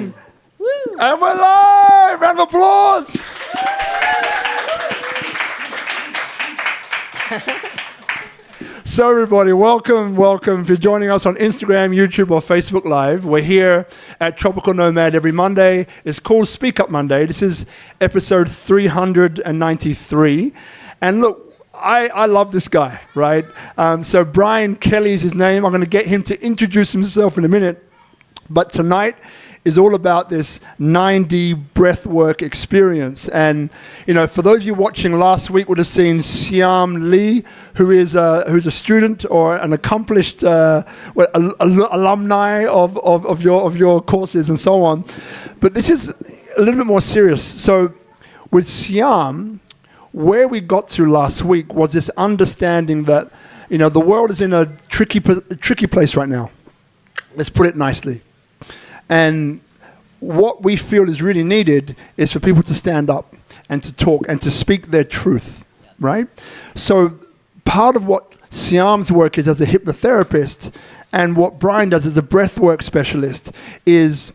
Brian. Woo. And we're live. Round of applause. So everybody, welcome. If you're joining us on Instagram, YouTube, or Facebook Live, we're here at Tropical Nomad every Monday. It's called SpeakuP Monday. This is episode 393. And look, I love this guy, right? So Brian Kelly is his name. I'm going to get him to introduce himself in a minute. But tonight is all about this 9D breathwork experience. And, you know, for those of you watching last week would have seen Siam Lee, who's a student or an accomplished alumni of your courses and so on. But this is a little bit more serious. So with Siam, where we got to last week was this understanding that, you know, the world is in a tricky place right now. Let's put it nicely. And what we feel is really needed is for people to stand up and to talk and to speak their truth, right? So part of what Siam's work is as a hypnotherapist and what Brian does as a breathwork specialist is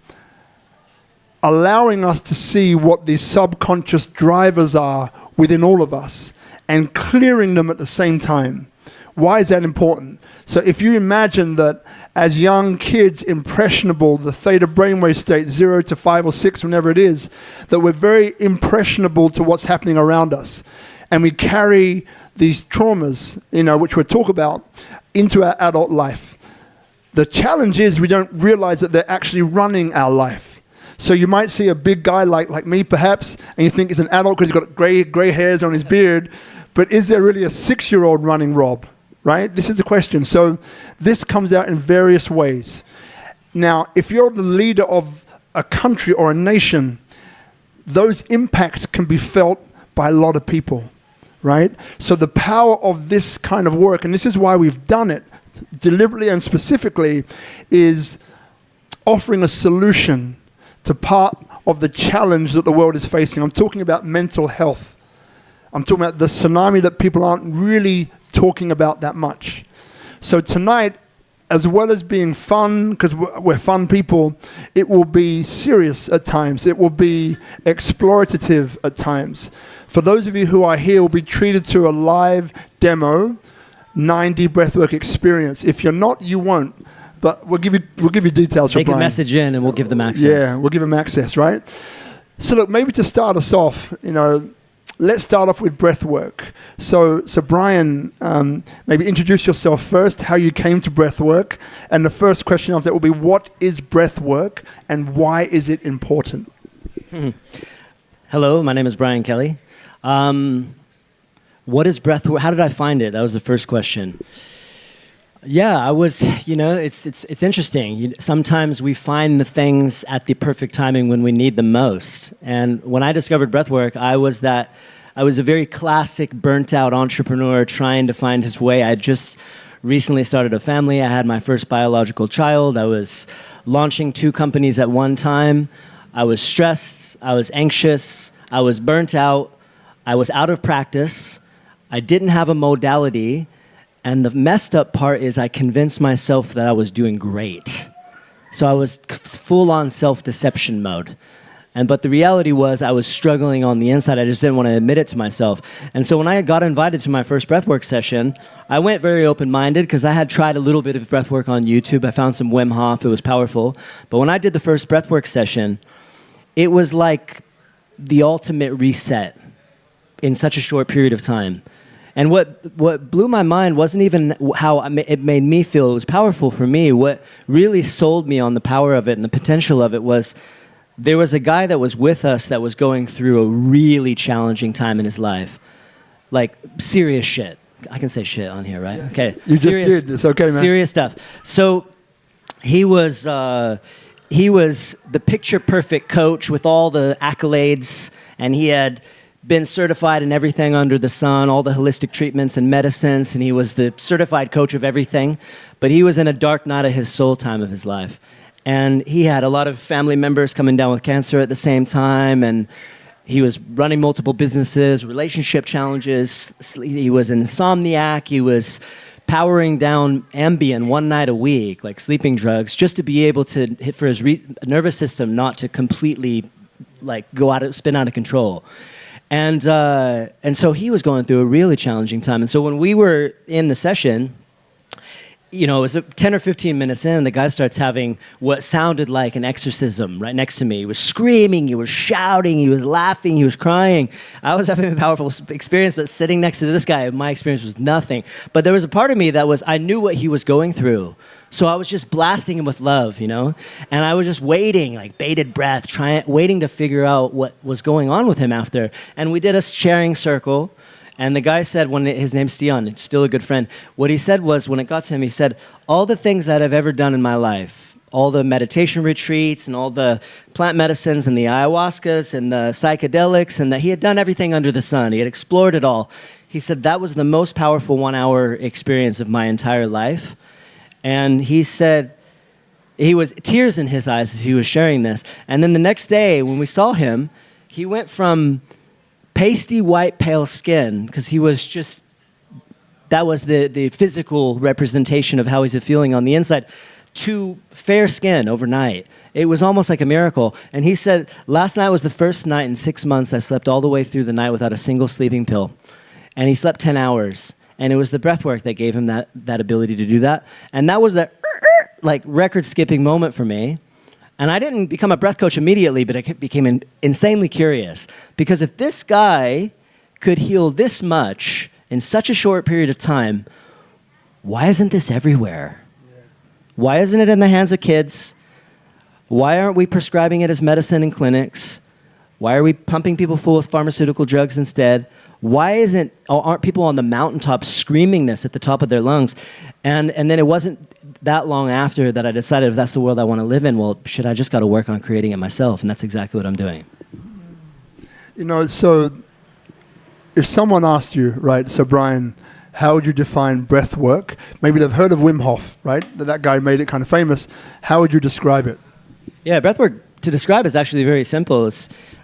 allowing us to see what these subconscious drivers are within all of us and clearing them at the same time. Why is that important? So if you imagine that as young kids, impressionable, the theta brainwave state, 0 to 5 or 6, whenever it is, that we're very impressionable to what's happening around us. And we carry these traumas, you know, which we'll talk about, into our adult life. The challenge is we don't realize that they're actually running our life. So you might see a big guy like me, perhaps, and you think he's an adult because he's got gray hairs on his beard. But is there really a 6-year-old running Rob? Right? This is the question. So this comes out in various ways. Now, if you're the leader of a country or a nation, those impacts can be felt by a lot of people, right? So the power of this kind of work, and this is why we've done it deliberately and specifically, is offering a solution to part of the challenge that the world is facing. I'm talking about mental health. I'm talking about the tsunami that people aren't really talking about that much. So tonight, as well as being fun, because we're fun people, it will be serious at times. It will be explorative at times. For those of you who are here, will be treated to a live demo, 9D breathwork experience. If you're not, you won't. But we'll give you details. Take a message in, and we'll give them access. Yeah, we'll give them access, right? So look, maybe to start us off, you know, let's start off with breathwork. So Brian, maybe introduce yourself first, how you came to breathwork, and the first question after that will be, what is breathwork and why is it important? Hello, my name is Brian Kelly. What is breathwork? How did I find it? That was the first question. Yeah, I was, you know, it's interesting. Sometimes we find the things at the perfect timing when we need them most. And when I discovered breathwork, I was a very classic burnt-out entrepreneur trying to find his way. I had just recently started a family. I had my first biological child. I was launching 2 companies at one time. I was stressed. I was anxious. I was burnt out. I was out of practice. I didn't have a modality. And the messed up part is I convinced myself that I was doing great. So I was full-on self-deception mode. But the reality was I was struggling on the inside. I just didn't want to admit it to myself. And so when I got invited to my first breathwork session, I went very open-minded because I had tried a little bit of breathwork on YouTube. I found some Wim Hof. It was powerful. But when I did the first breathwork session, it was like the ultimate reset in such a short period of time. And what blew my mind wasn't even how it made me feel. It was powerful for me. What really sold me on the power of it and the potential of it was there was a guy that was with us that was going through a really challenging time in his life. Like, serious shit. I can say shit on here, right? Yeah. Okay. You serious, just did. It's okay, man. Serious stuff. So he was the picture-perfect coach with all the accolades, and he had been certified in everything under the sun, all the holistic treatments and medicines, and he was the certified coach of everything. But he was in a dark night of his soul time of his life. And he had a lot of family members coming down with cancer at the same time, and he was running multiple businesses, relationship challenges. He was an insomniac. He was powering down Ambien one night a week, like sleeping drugs, just to be able to hit for his nervous system not to completely like spin out of control. And so he was going through a really challenging time. And so when we were in the session, it was 10 or 15 minutes in, the guy starts having what sounded like an exorcism right next to me. He was screaming, he was shouting, he was laughing, he was crying. I was having a powerful experience, but sitting next to this guy, my experience was nothing. But there was a part of me that I knew what he was going through. So I was just blasting him with love, and I was just waiting, like bated breath, waiting to figure out what was going on with him after. And we did a sharing circle. And the guy said, his name's Stian, still a good friend, what he said was, when it got to him, he said, all the things that I've ever done in my life, all the meditation retreats and all the plant medicines and the ayahuascas and the psychedelics, and that he had done everything under the sun. He had explored it all. He said, that was the most powerful 1 hour experience of my entire life. And he said, he was tears in his eyes as he was sharing this. And then the next day when we saw him, he went from pasty white pale skin, because that was the physical representation of how he's feeling on the inside, to fair skin overnight. It was almost like a miracle. And he said, last night was the first night in 6 months I slept all the way through the night without a single sleeping pill. And he slept 10 hours. And it was the breath work that gave him that ability to do that. And that was the like record skipping moment for me. And I didn't become a breath coach immediately, but I became insanely curious. Because if this guy could heal this much in such a short period of time, why isn't this everywhere? Yeah. Why isn't it in the hands of kids? Why aren't we prescribing it as medicine in clinics? Why are we pumping people full of pharmaceutical drugs instead? Why aren't people on the mountaintop screaming this at the top of their lungs? And then it wasn't that long after that I decided, if that's the world I want to live in, well, I just got to work on creating it myself, and that's exactly what I'm doing. So if someone asked you, right, so Brian, how would you define breath work? Maybe they've heard of Wim Hof, right? That guy made it kind of famous. How would you describe it? Yeah, breath work, to describe, is actually very simple.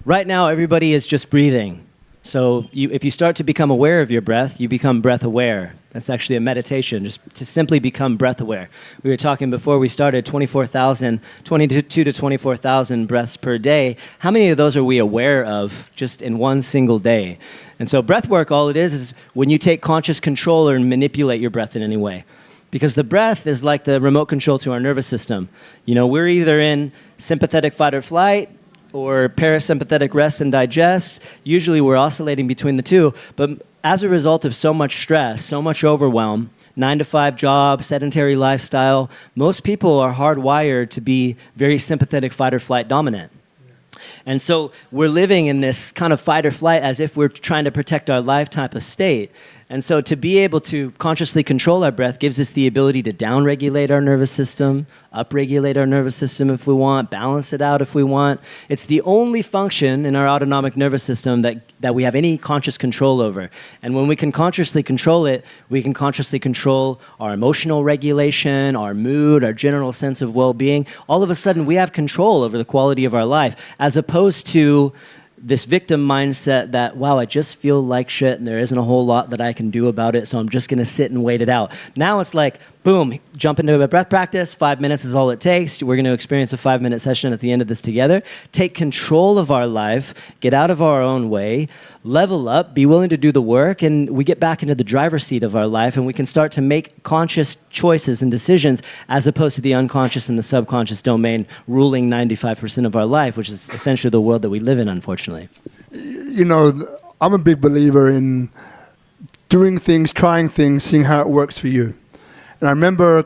Right now, everybody is just breathing. So if you start to become aware of your breath, you become breath aware. That's actually a meditation, just to simply become breath aware. We were talking before we started, 22 to 24,000 breaths per day. How many of those are we aware of just in one single day? And so breath work, all it is when you take conscious control and manipulate your breath in any way. Because the breath is like the remote control to our nervous system. We're either in sympathetic fight or flight, or parasympathetic rest and digest. Usually we're oscillating between the two, but as a result of so much stress, so much overwhelm, 9-to-5 job, sedentary lifestyle, most people are hardwired to be very sympathetic fight or flight dominant. And so we're living in this kind of fight or flight as if we're trying to protect our life type of state. And so to be able to consciously control our breath gives us the ability to down-regulate our nervous system, up-regulate our nervous system if we want, balance it out if we want. It's the only function in our autonomic nervous system that we have any conscious control over. And when we can consciously control it, we can consciously control our emotional regulation, our mood, our general sense of well-being. All of a sudden, we have control over the quality of our life, as opposed to this victim mindset that, wow, I just feel like shit and there isn't a whole lot that I can do about it, so I'm just going to sit and wait it out. Now it's like, boom, jump into a breath practice, 5 minutes is all it takes. We're going to experience a 5-minute session at the end of this together. Take control of our life, get out of our own way, level up, be willing to do the work, and we get back into the driver's seat of our life, and we can start to make conscious choices and decisions as opposed to the unconscious and the subconscious domain ruling 95% of our life, which is essentially the world that we live in, unfortunately. I'm a big believer in doing things, trying things, seeing how it works for you. And I remember,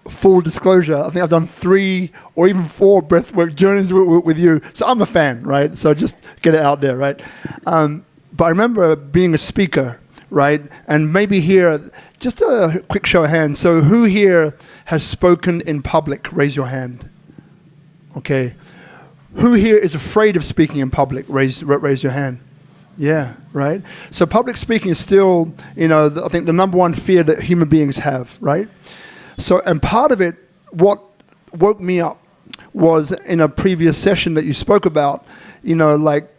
full disclosure, I think I've done 3 or even 4 breathwork journeys with you. So I'm a fan, right? So just get it out there, right? But I remember being a speaker, right? And maybe here, just a quick show of hands. So who here has spoken in public? Raise your hand. Okay. Who here is afraid of speaking in public? Raise your hand. Yeah, right? So public speaking is still, I think the number one fear that human beings have, right? So, and part of it, what woke me up was in a previous session that you spoke about, like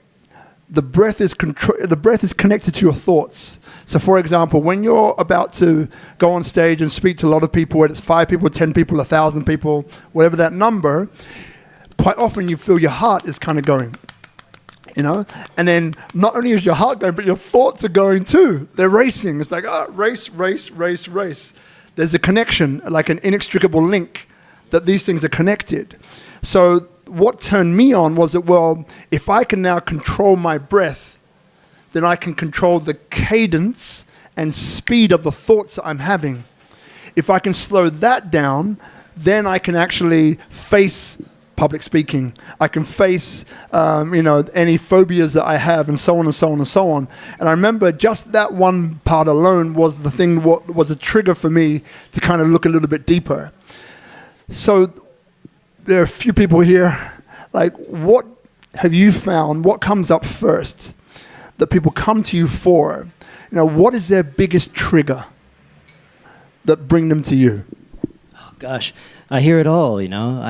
the breath is connected to your thoughts. So, for example, when you're about to go on stage and speak to a lot of people, whether it's 5 people, 10 people, 1,000 people, whatever that number, quite often you feel your heart is kind of going, you know? And then not only is your heart going, but your thoughts are going too. They're racing. It's like, race, race, race, race. There's a connection, like an inextricable link, that these things are connected. So what turned me on was that, well, if I can now control my breath, then I can control the cadence and speed of the thoughts that I'm having. If I can slow that down, then I can actually face public speaking. I can face, any phobias that I have, and so on and so on and so on. And I remember just that one part alone was the thing, what was a trigger for me to kind of look a little bit deeper. So there are a few people here, like, what have you found? What comes up first that people come to you for? You know, what is their biggest trigger that bring them to you? Oh gosh, I hear it all. You know,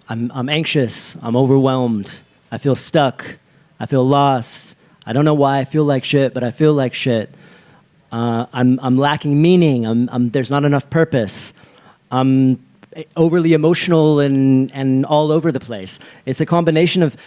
I'm anxious. I'm overwhelmed. I feel stuck. I feel lost. I don't know why I feel like shit, but I feel like shit. I'm lacking meaning. There's not enough purpose. I'm overly emotional and all over the place. It's a combination of,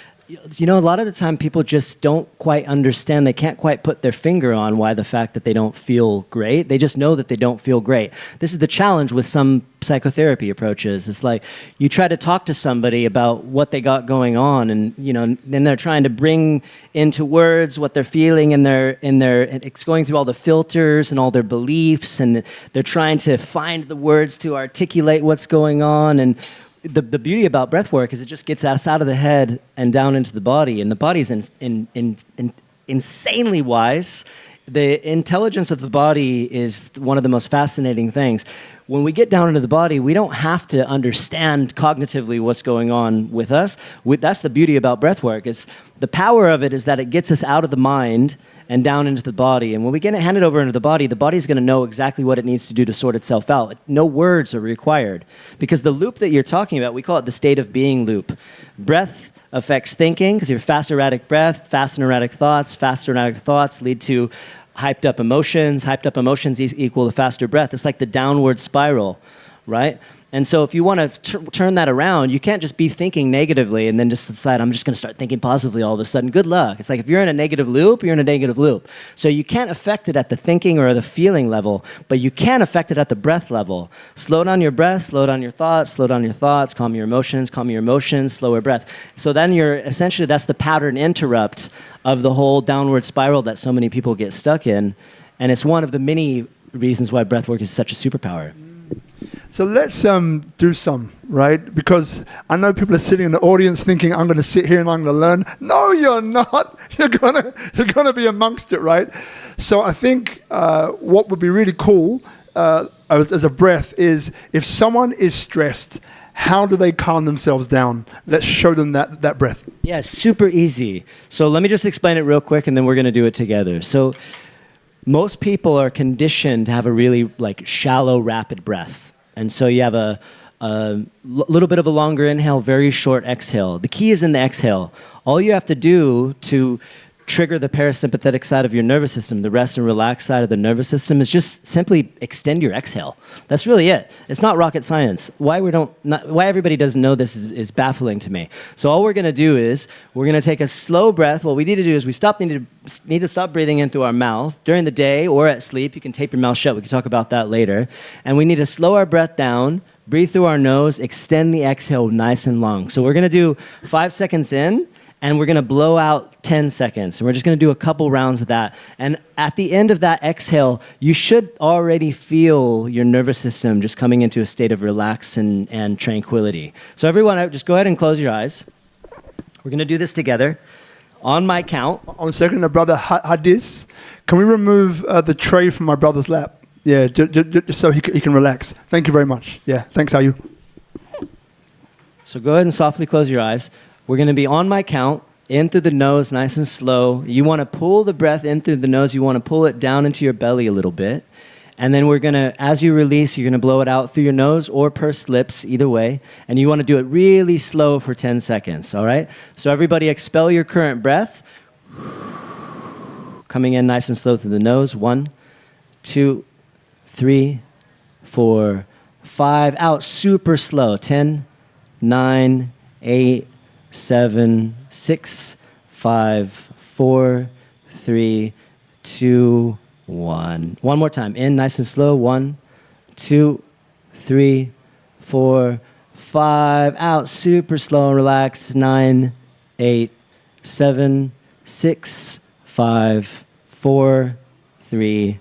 you know, a lot of the time people just don't quite understand. They can't quite put their finger on why the fact that they don't feel great. They just know that they don't feel great. This is the challenge with some psychotherapy approaches. It's like you try to talk to somebody about what they got going on, and you know, then they're trying to bring into words what they're feeling, and it's going through all the filters and all their beliefs, and they're trying to find the words to articulate what's going on. And the beauty about breath work is it just gets us out of the head and down into the body, and the body's insanely wise. The intelligence of the body is one of the most fascinating things. When we get down into the body, we don't have to understand cognitively what's going on with us. That's the beauty about breath work. Is the power of it is that it gets us out of the mind and down into the body. And when we get it handed over into the body's going to know exactly what it needs to do to sort itself out. No words are required. Because the loop that you're talking about, we call it the state of being loop. Breath affects thinking, because your fast erratic breath, fast and erratic thoughts lead to hyped up emotions equal to faster breath. It's like the downward spiral, right? And so if you want to turn that around, you can't just be thinking negatively and then just decide, I'm just going to start thinking positively all of a sudden. Good luck. It's like if you're in a negative loop, you're in a negative loop. So you can't affect it at the thinking or the feeling level, but you can affect it at the breath level. Slow down your breath, slow down your thoughts, calm your emotions, slower breath. So then that's the pattern interrupt of the whole downward spiral that so many people get stuck in. And it's one of the many reasons why breathwork is such a superpower. So let's do some, right? Because I know people are sitting in the audience thinking, I'm going to sit here and I'm going to learn. No, you're not. You're gonna be amongst it, right? So I think what would be really cool as a breath is if someone is stressed, how do they calm themselves down? Let's show them that breath. Yeah, super easy. So let me just explain it real quick, and then we're going to do it together. So most people are conditioned to have a really shallow, rapid breath. And so you have a little bit of a longer inhale, very short exhale. The key is in the exhale. All you have to do to trigger the parasympathetic side of your nervous system, the rest and relax side of the nervous system, is just simply extend your exhale. That's really it. It's not rocket science. Why everybody doesn't know this is baffling to me. So all we're going to do is we're going to take a slow breath. What we need to do is need to stop breathing in through our mouth during the day or at sleep. You can tape your mouth shut. We can talk about that later. And we need to slow our breath down, breathe through our nose, extend the exhale nice and long. So we're going to do 5 seconds in, and we're going to blow out 10 seconds. And we're just going to do a couple rounds of that. And at the end of that exhale, you should already feel your nervous system just coming into a state of relax and tranquility. So everyone, just go ahead and close your eyes. We're going to do this together. On my count. On a second, brother Hadis, can we remove the tray from my brother's lap? Yeah, just so he can relax. Thank you very much. Yeah, thanks, Ayu. So go ahead and softly close your eyes. We're going to be on my count, in through the nose, nice and slow. You want to pull the breath in through the nose. You want to pull it down into your belly a little bit. And then we're going to, as you release, you're going to blow it out through your nose or pursed lips, either way. And you want to do it really slow for 10 seconds, all right? So everybody expel your current breath. Coming in nice and slow through the nose. 1, 2, 3, 4, 5. Out super slow. 10, 9, 8, 7, 6, 5, 4, 3, 2, 1. One more time. In nice and slow. 1, 2, 3, 4, 5. Out super slow and relaxed. 9, 8, 7, 6, 5, 4, 3,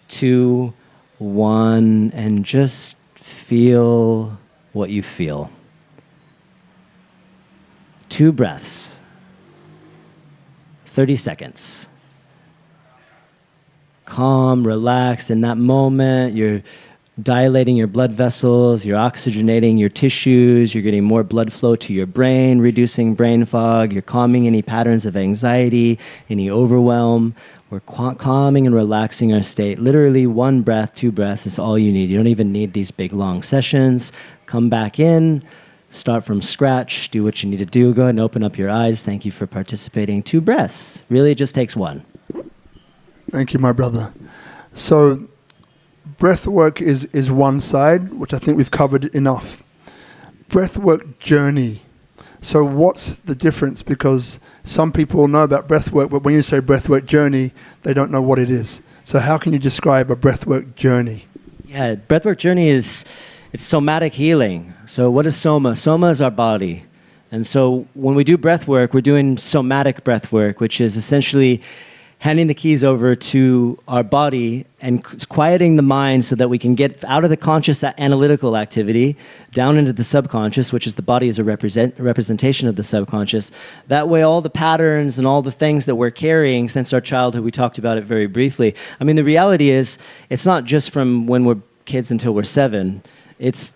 2, 1. And just feel what you feel. 2 breaths. 30 seconds. Calm, relaxed. In that moment, you're dilating your blood vessels, you're oxygenating your tissues, you're getting more blood flow to your brain, reducing brain fog, you're calming any patterns of anxiety, any overwhelm. We're calming and relaxing our state. Literally 1 breath, 2 breaths is all you need. You don't even need these big, long sessions. Come back in. Start from scratch, do what you need to do. Go ahead and open up your eyes. Thank you for participating. 2 breaths. Really, it just takes 1. Thank you, my brother. So, breathwork is one side, which I think we've covered enough. Breathwork journey. So, what's the difference? Because some people know about breathwork, but when you say breathwork journey, they don't know what it is. So, how can you describe a breathwork journey? Yeah, breathwork journey is... it's somatic healing. So what is soma? Soma is our body. And so when we do breath work, we're doing somatic breath work, which is essentially handing the keys over to our body and quieting the mind so that we can get out of the conscious analytical activity down into the subconscious, which is the body as a representation of the subconscious. That way all the patterns and all the things that we're carrying since our childhood, we talked about it very briefly. I mean, the reality is it's not just from when we're kids until we're 7. It's,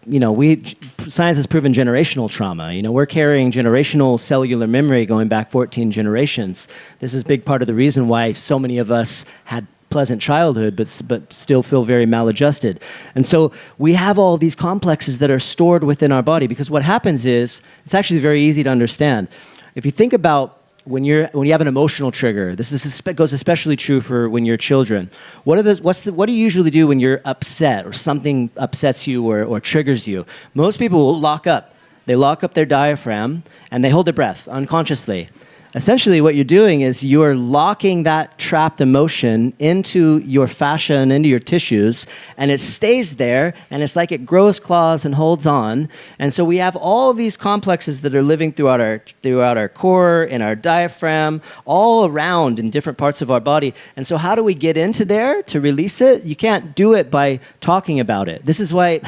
science has proven generational trauma. We're carrying generational cellular memory going back 14 generations. This is a big part of the reason why so many of us had pleasant childhood, but still feel very maladjusted. And so we have all these complexes that are stored within our body, because what happens is, it's actually very easy to understand. If you think about when you have an emotional trigger, goes especially true for when you're children. What do you usually do when you're upset or something upsets you or triggers you? Most people will lock up. They lock up their diaphragm and they hold their breath unconsciously. Essentially, what you're doing is you're locking that trapped emotion into your fascia and into your tissues, and it stays there, and it's like it grows claws and holds on. And so we have all of these complexes that are living throughout our core, in our diaphragm, all around in different parts of our body. And so how do we get into there to release it? You can't do it by talking about it. This is why,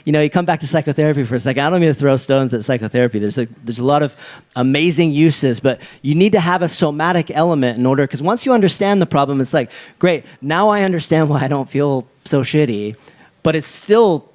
you come back to psychotherapy for a second. I don't mean to throw stones at psychotherapy. There's a lot of amazing uses, but you need to have a somatic element in order, because once you understand the problem, it's like, great, now I understand why I don't feel so shitty, but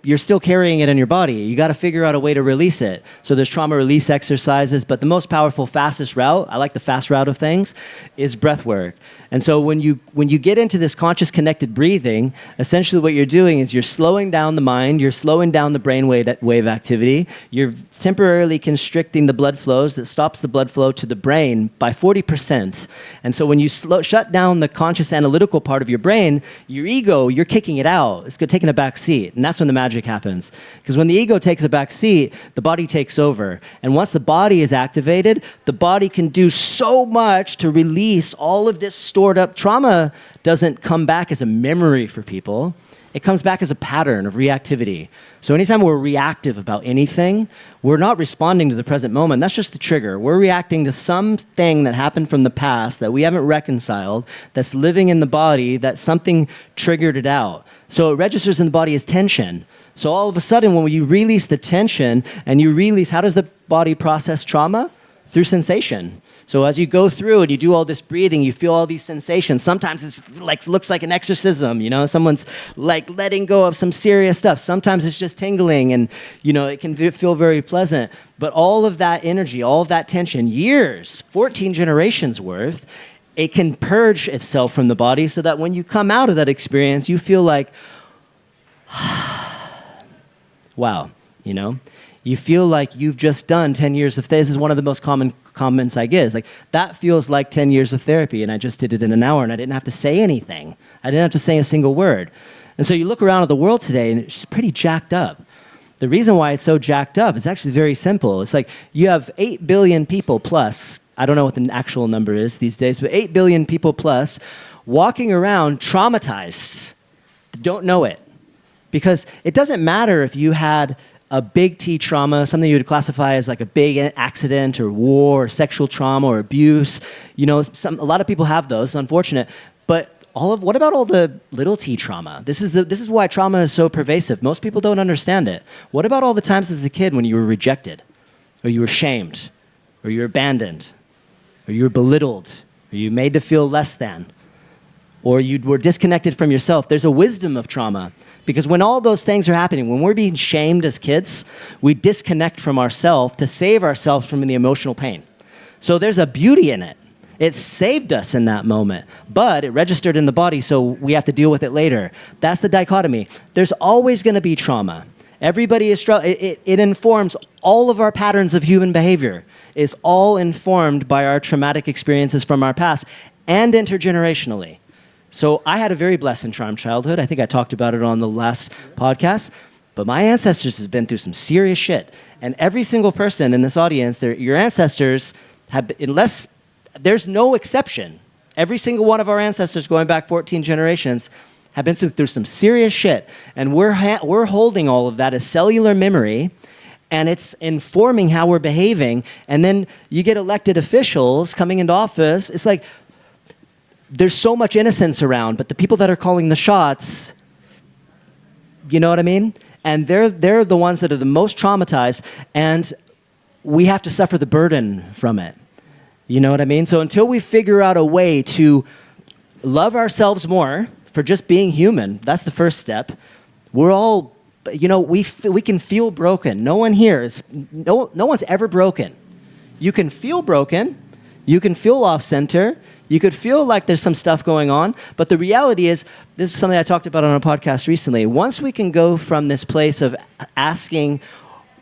you're still carrying it in your body. You got to figure out a way to release it. So there's trauma release exercises, but the most powerful, fastest route, I like the fast route of things, is breath work. And so when you get into this conscious connected breathing, essentially what you're doing is you're slowing down the mind, you're slowing down the brain wave activity, you're temporarily constricting the blood flows that stops the blood flow to the brain by 40%. And so when you shut down the conscious analytical part of your brain, your ego, you're kicking it out. It's taking a back seat. And that's when the magic happens. Because when the ego takes a back seat, the body takes over. And once the body is activated, the body can do so much to release all of this stored up trauma. Doesn't come back as a memory for people. It comes back as a pattern of reactivity. So anytime we're reactive about anything, we're not responding to the present moment. That's just the trigger. We're reacting to something that happened from the past that we haven't reconciled, that's living in the body, that something triggered it out. So it registers in the body as tension. So all of a sudden, when you release the tension and you release, how does the body process trauma? Through sensation. So as you go through and you do all this breathing, you feel all these sensations. Sometimes it looks like an exorcism, someone's like letting go of some serious stuff. Sometimes it's just tingling and, it can feel very pleasant. But all of that energy, all of that tension, years, 14 generations worth, it can purge itself from the body so that when you come out of that experience, you feel like, wow, You feel like you've just done 10 years of therapy. This is one of the most common comments I get. It's like, that feels like 10 years of therapy, and I just did it in an hour, and I didn't have to say anything. I didn't have to say a single word. And so you look around at the world today, and it's pretty jacked up. The reason why it's so jacked up is actually very simple. It's like you have 8 billion people plus, I don't know what the actual number is these days, but 8 billion people plus walking around traumatized, don't know it. Because it doesn't matter if you had a big T trauma, something you would classify as like a big accident or war or sexual trauma or abuse. You know, a lot of people have those, it's unfortunate. But what about all the little T trauma? This is why trauma is so pervasive. Most people don't understand it. What about all the times as a kid when you were rejected, or you were shamed, or you were abandoned, or you were belittled, or you were made to feel less than, or you were disconnected from yourself? There's a wisdom of trauma. Because when all those things are happening, when we're being shamed as kids, we disconnect from ourselves to save ourselves from the emotional pain. So there's a beauty in it. It saved us in that moment, but it registered in the body, so we have to deal with it later. That's the dichotomy. There's always going to be trauma. Everybody is it informs all of our patterns of human behavior. It's all informed by our traumatic experiences from our past and intergenerationally. So I had a very blessed and charmed childhood. I think I talked about it on the last podcast. But my ancestors have been through some serious shit. And every single person in this audience, your ancestors have, unless there's no exception, every single one of our ancestors going back 14 generations have been through some serious shit. And we're holding all of that as cellular memory, and it's informing how we're behaving. And then you get elected officials coming into office. It's like, there's so much innocence around, but the people that are calling the shots, you know what I mean? And they're the ones that are the most traumatized, and we have to suffer the burden from it. You know what I mean? So until we figure out a way to love ourselves more for just being human, that's the first step. We're all, you know, we can feel broken. No one here is, no one's ever broken. You can feel broken. You can feel off-center. You could feel like there's some stuff going on, but the reality is, this is something I talked about on a podcast recently. Once we can go from this place of asking,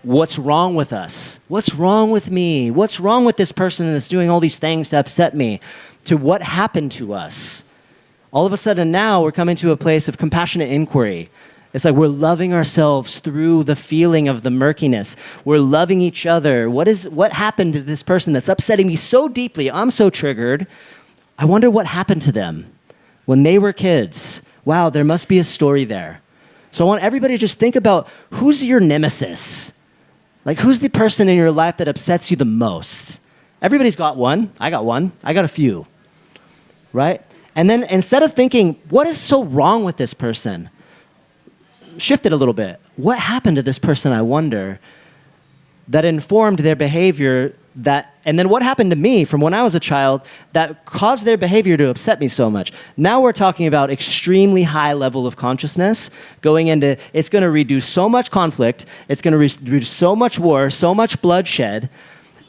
what's wrong with us? What's wrong with me? What's wrong with this person that's doing all these things to upset me? To what happened to us? All of a sudden now we're coming to a place of compassionate inquiry. It's like we're loving ourselves through the feeling of the murkiness. We're loving each other. What happened to this person that's upsetting me so deeply? I'm so triggered. I wonder what happened to them when they were kids. Wow, there must be a story there. So I want everybody to just think about, who's your nemesis? Like, who's the person in your life that upsets you the most? Everybody's got one. I got one. I got a few. Right? And then instead of thinking, what is so wrong with this person? Shift it a little bit. What happened to this person, I wonder, that informed their behavior, and then what happened to me from when I was a child that caused their behavior to upset me so much? Now we're talking about extremely high level of consciousness going into, it's going to reduce so much conflict, it's going to reduce so much war, so much bloodshed.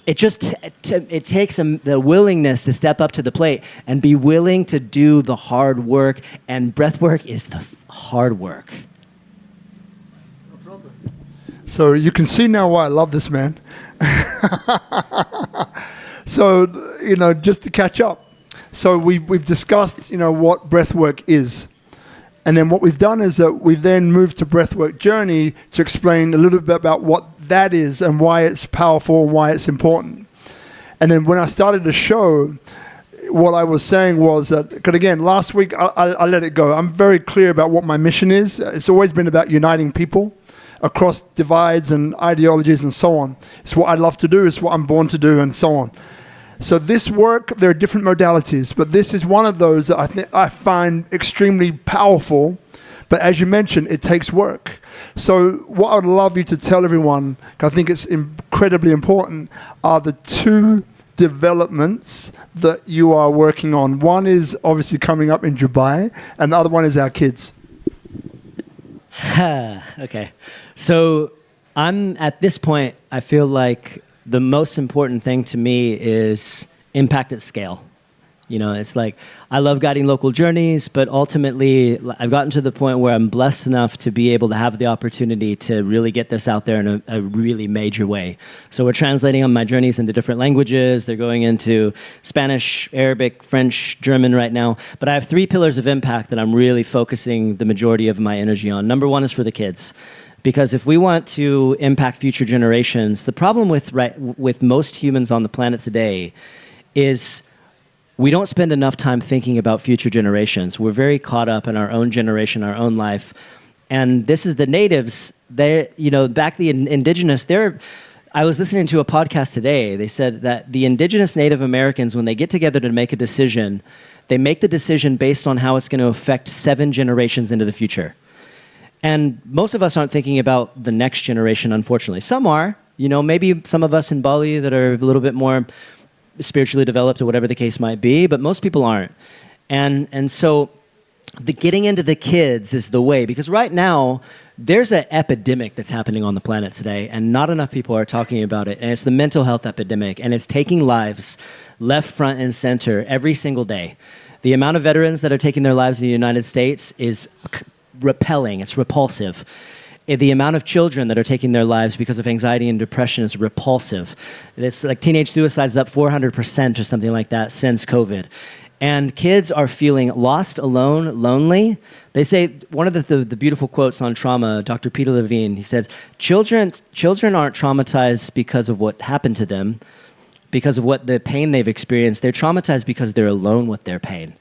It just it takes the willingness to step up to the plate and be willing to do the hard work, and breathwork is the hard work. So you can see now why I love this man. So, you know, just to catch up. So we've discussed, you know, what breathwork is. And then what we've done is that we've then moved to breathwork journey to explain a little bit about what that is and why it's powerful and why it's important. And then when I started the show, what I was saying was that, because again, last week I let it go. I'm very clear about what my mission is. It's always been about uniting people across divides and ideologies and so on. It's what I love to do, it's what I'm born to do, and so on. So this work, there are different modalities, but this is one of those that I find extremely powerful. But as you mentioned, it takes work. So what I would love you to tell everyone, 'cause I think it's incredibly important, are the two developments that you are working on. One is obviously coming up in Dubai, and the other one is our kids. Okay. So I'm at this point, I feel like the most important thing to me is impact at scale. You know, it's like, I love guiding local journeys, but ultimately I've gotten to the point where I'm blessed enough to be able to have the opportunity to really get this out there in a really major way. So we're translating on my journeys into different languages. They're going into Spanish, Arabic, French, German right now. But I have 3 pillars of impact that I'm really focusing the majority of my energy on. Number 1 is for the kids. Because if we want to impact future generations, the problem with most humans on the planet today is we don't spend enough time thinking about future generations. We're very caught up in our own generation, our own life. And this is the natives, back the indigenous, I was listening to a podcast today. They said that the indigenous Native Americans, when they get together to make a decision, they make the decision based on how it's going to affect 7 generations into the future. And most of us aren't thinking about the next generation, unfortunately. Some are, maybe some of us in Bali that are a little bit more spiritually developed or whatever the case might be, but most people aren't. And so the getting into the kids is the way, because right now there's an epidemic that's happening on the planet today, and not enough people are talking about it. And it's the mental health epidemic, and it's taking lives left, front, and center every single day. The amount of veterans that are taking their lives in the United States is repelling, it's repulsive. The amount of children that are taking their lives because of anxiety and depression is repulsive. It's like teenage suicide's up 400% or something like that since COVID. And kids are feeling lost, alone, lonely. They say, one of the beautiful quotes on trauma, Dr. Peter Levine, he says, children aren't traumatized because of what happened to them, because of what the pain they've experienced. They're traumatized because they're alone with their pain.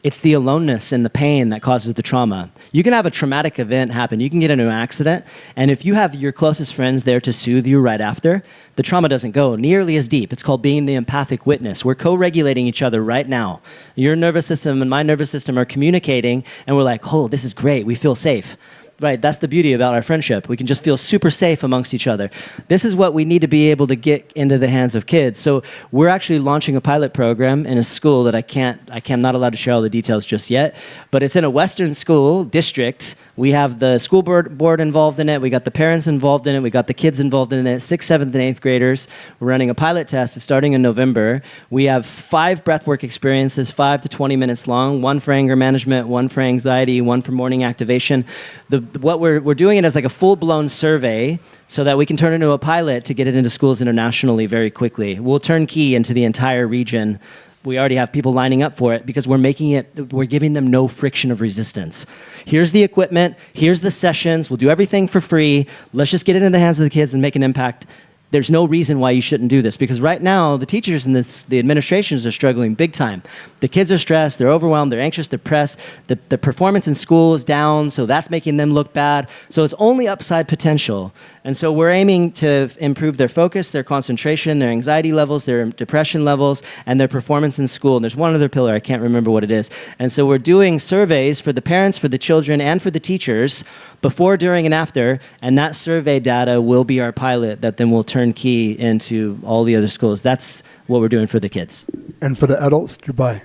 It's the aloneness and the pain that causes the trauma. You can have a traumatic event happen. You can get into an accident, and if you have your closest friends there to soothe you right after, the trauma doesn't go nearly as deep. It's called being the empathic witness. We're co-regulating each other right now. Your nervous system and my nervous system are communicating, and we're like, oh, this is great. We feel safe. Right, that's the beauty about our friendship. We can just feel super safe amongst each other. This is what we need to be able to get into the hands of kids. So we're actually launching a pilot program in a school that I'm not allowed to share all the details just yet, but it's in a Western school district. We have the school board involved in it. We got the parents involved in it. We got the kids involved in it, 6th, 7th, and 8th graders. We're running a pilot test. It's starting in November. We have 5 breathwork experiences, 5 to 20 minutes long, 1 for anger management, 1 for anxiety, 1 for morning activation. What we're doing it as like a full-blown survey so that we can turn it into a pilot to get it into schools internationally very quickly. We'll turn key into the entire region. We already have people lining up for it because we're giving them no friction of resistance. Here's the equipment, here's the sessions, we'll do everything for free. Let's just get it in the hands of the kids and make an impact. There's no reason why you shouldn't do this, because right now the teachers and the administrations are struggling big time. The kids are stressed, they're overwhelmed, they're anxious, depressed, the performance in school is down, so that's making them look bad. So it's only upside potential. And so we're aiming to improve their focus, their concentration, their anxiety levels, their depression levels, and their performance in school. And there's one other pillar, I can't remember what it is. And so we're doing surveys for the parents, for the children, and for the teachers before, during, and after. And that survey data will be our pilot that then will turn key into all the other schools. That's what we're doing for the kids. And for the adults, Dubai.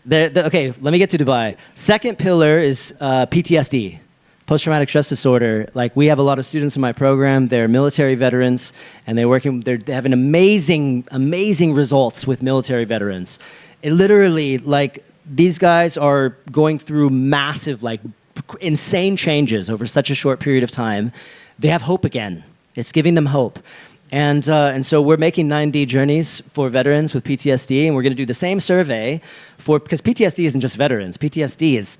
Okay, let me get to Dubai. Second pillar is PTSD. Post-traumatic stress disorder. Like, we have a lot of students in my program. They're military veterans, and they're having amazing results with military veterans. It literally, like, these guys are going through massive, like, insane changes over such a short period of time. They have hope again. It's giving them hope. And so we're making 9D journeys for veterans with PTSD, and we're going to do the same survey because PTSD isn't just veterans. PTSD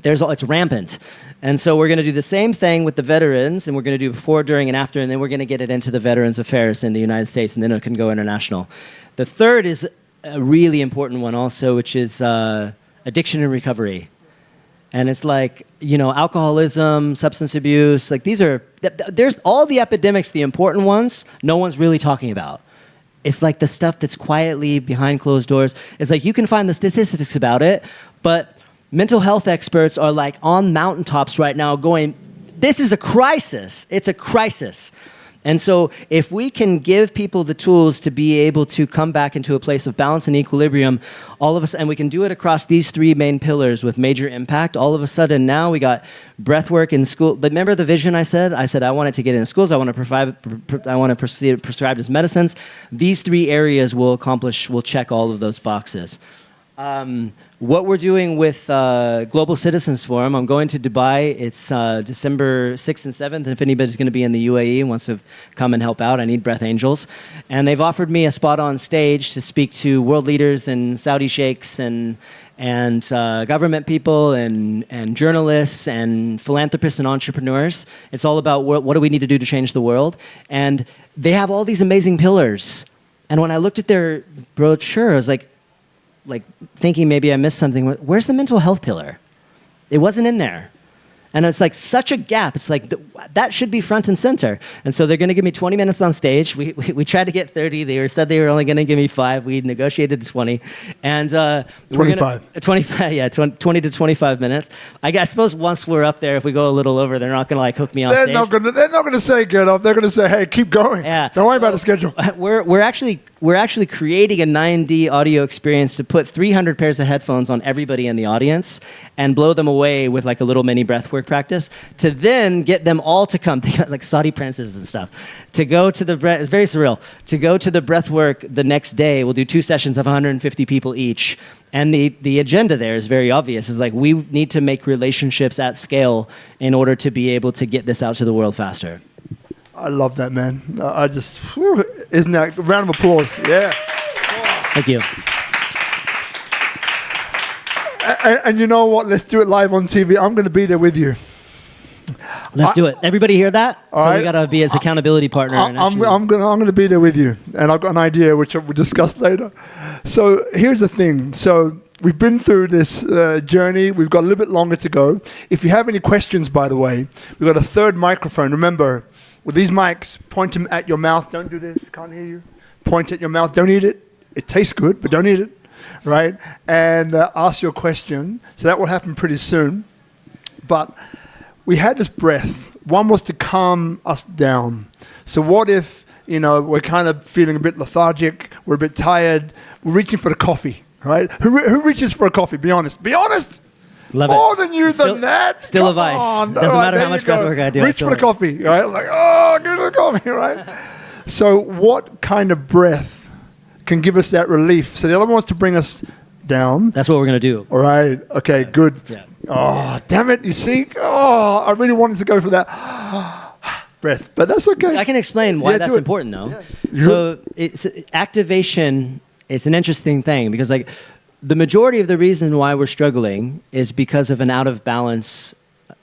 it's rampant. And so we're going to do the same thing with the veterans, and we're going to do before, during, and after, and then we're going to get it into the Veterans Affairs in the United States, and then it can go international. The third is a really important one also, which is addiction and recovery. And it's like, alcoholism, substance abuse, like there's all the epidemics, the important ones, no one's really talking about. It's like the stuff that's quietly behind closed doors. It's like you can find the statistics about it, but mental health experts are like on mountaintops right now going, this is a crisis. It's a crisis. And so if we can give people the tools to be able to come back into a place of balance and equilibrium, all of us, and we can do it across these three main pillars with major impact, all of a sudden now we got breathwork in school. Remember the vision I said? I said I wanted to get in schools, I want to prescribe as medicines. These three areas will check all of those boxes. What we're doing with Global Citizens Forum, I'm going to Dubai. It's December 6th and 7th. And if anybody's going to be in the UAE and wants to come and help out, I need breath angels. And they've offered me a spot on stage to speak to world leaders and Saudi sheikhs and government people and journalists and philanthropists and entrepreneurs. It's all about what do we need to do to change the world. And they have all these amazing pillars. And when I looked at their brochure, I was like thinking maybe I missed something. Where's the mental health pillar? It wasn't in there. And it's like such a gap. It's like that should be front and center. And so they're going to give me 20 minutes on stage. We tried to get 30. They said they were only going to give me 5. We negotiated to 20. And 25. 25, yeah, 20 to 25 minutes. I suppose once we're up there, if we go a little over, they're not going to like hook me on stage. They're not going to say get up. They're going to say, hey, keep going. Yeah. Don't worry about the schedule. We're actually creating a 9D audio experience to put 300 pairs of headphones on everybody in the audience and blow them away with like a little mini breathwork practice, to then get them all to come. They got like Saudi princes and stuff to go to it's very surreal, to go to the breathwork the next day. We'll do 2 sessions of 150 people each. And the agenda there is very obvious. It's like we need to make relationships at scale in order to be able to get this out to the world faster. I love that, man. Isn't that a round of applause? Yeah. Thank you. And you know what? Let's do it live on TV. I'm going to be there with you. Let's do it. Everybody hear that? So right. we got to be his accountability partner. I'm going to be there with you. And I've got an idea which we'll discuss later. So here's the thing. So we've been through this journey. We've got a little bit longer to go. If you have any questions, by the way, we've got a third microphone. Remember, with these mics, point them at your mouth. Don't do this. Can't hear you. Point at your mouth. Don't eat it. It tastes good, but don't eat it. Right? And ask your question. So that will happen pretty soon. But we had this breath. One was to calm us down. So what if, we're kind of feeling a bit lethargic, we're a bit tired, we're reaching for the coffee, right? Who reaches for a coffee? Be honest. Be honest. Love More it. than you than that. Still Come a vice. on. Doesn't matter how much breathwork I do. Reach for the coffee, right? Like, give me the coffee, right? So what kind of breath can give us that relief? So the other one wants to bring us down. That's what we're going to do. All right. Okay, good. Yeah. Oh, damn it. You see? Oh, I really wanted to go for that breath, but that's okay. I can explain why that's important, though. Yeah. So it's activation. It's an interesting thing because the majority of the reason why we're struggling is because of an out of balance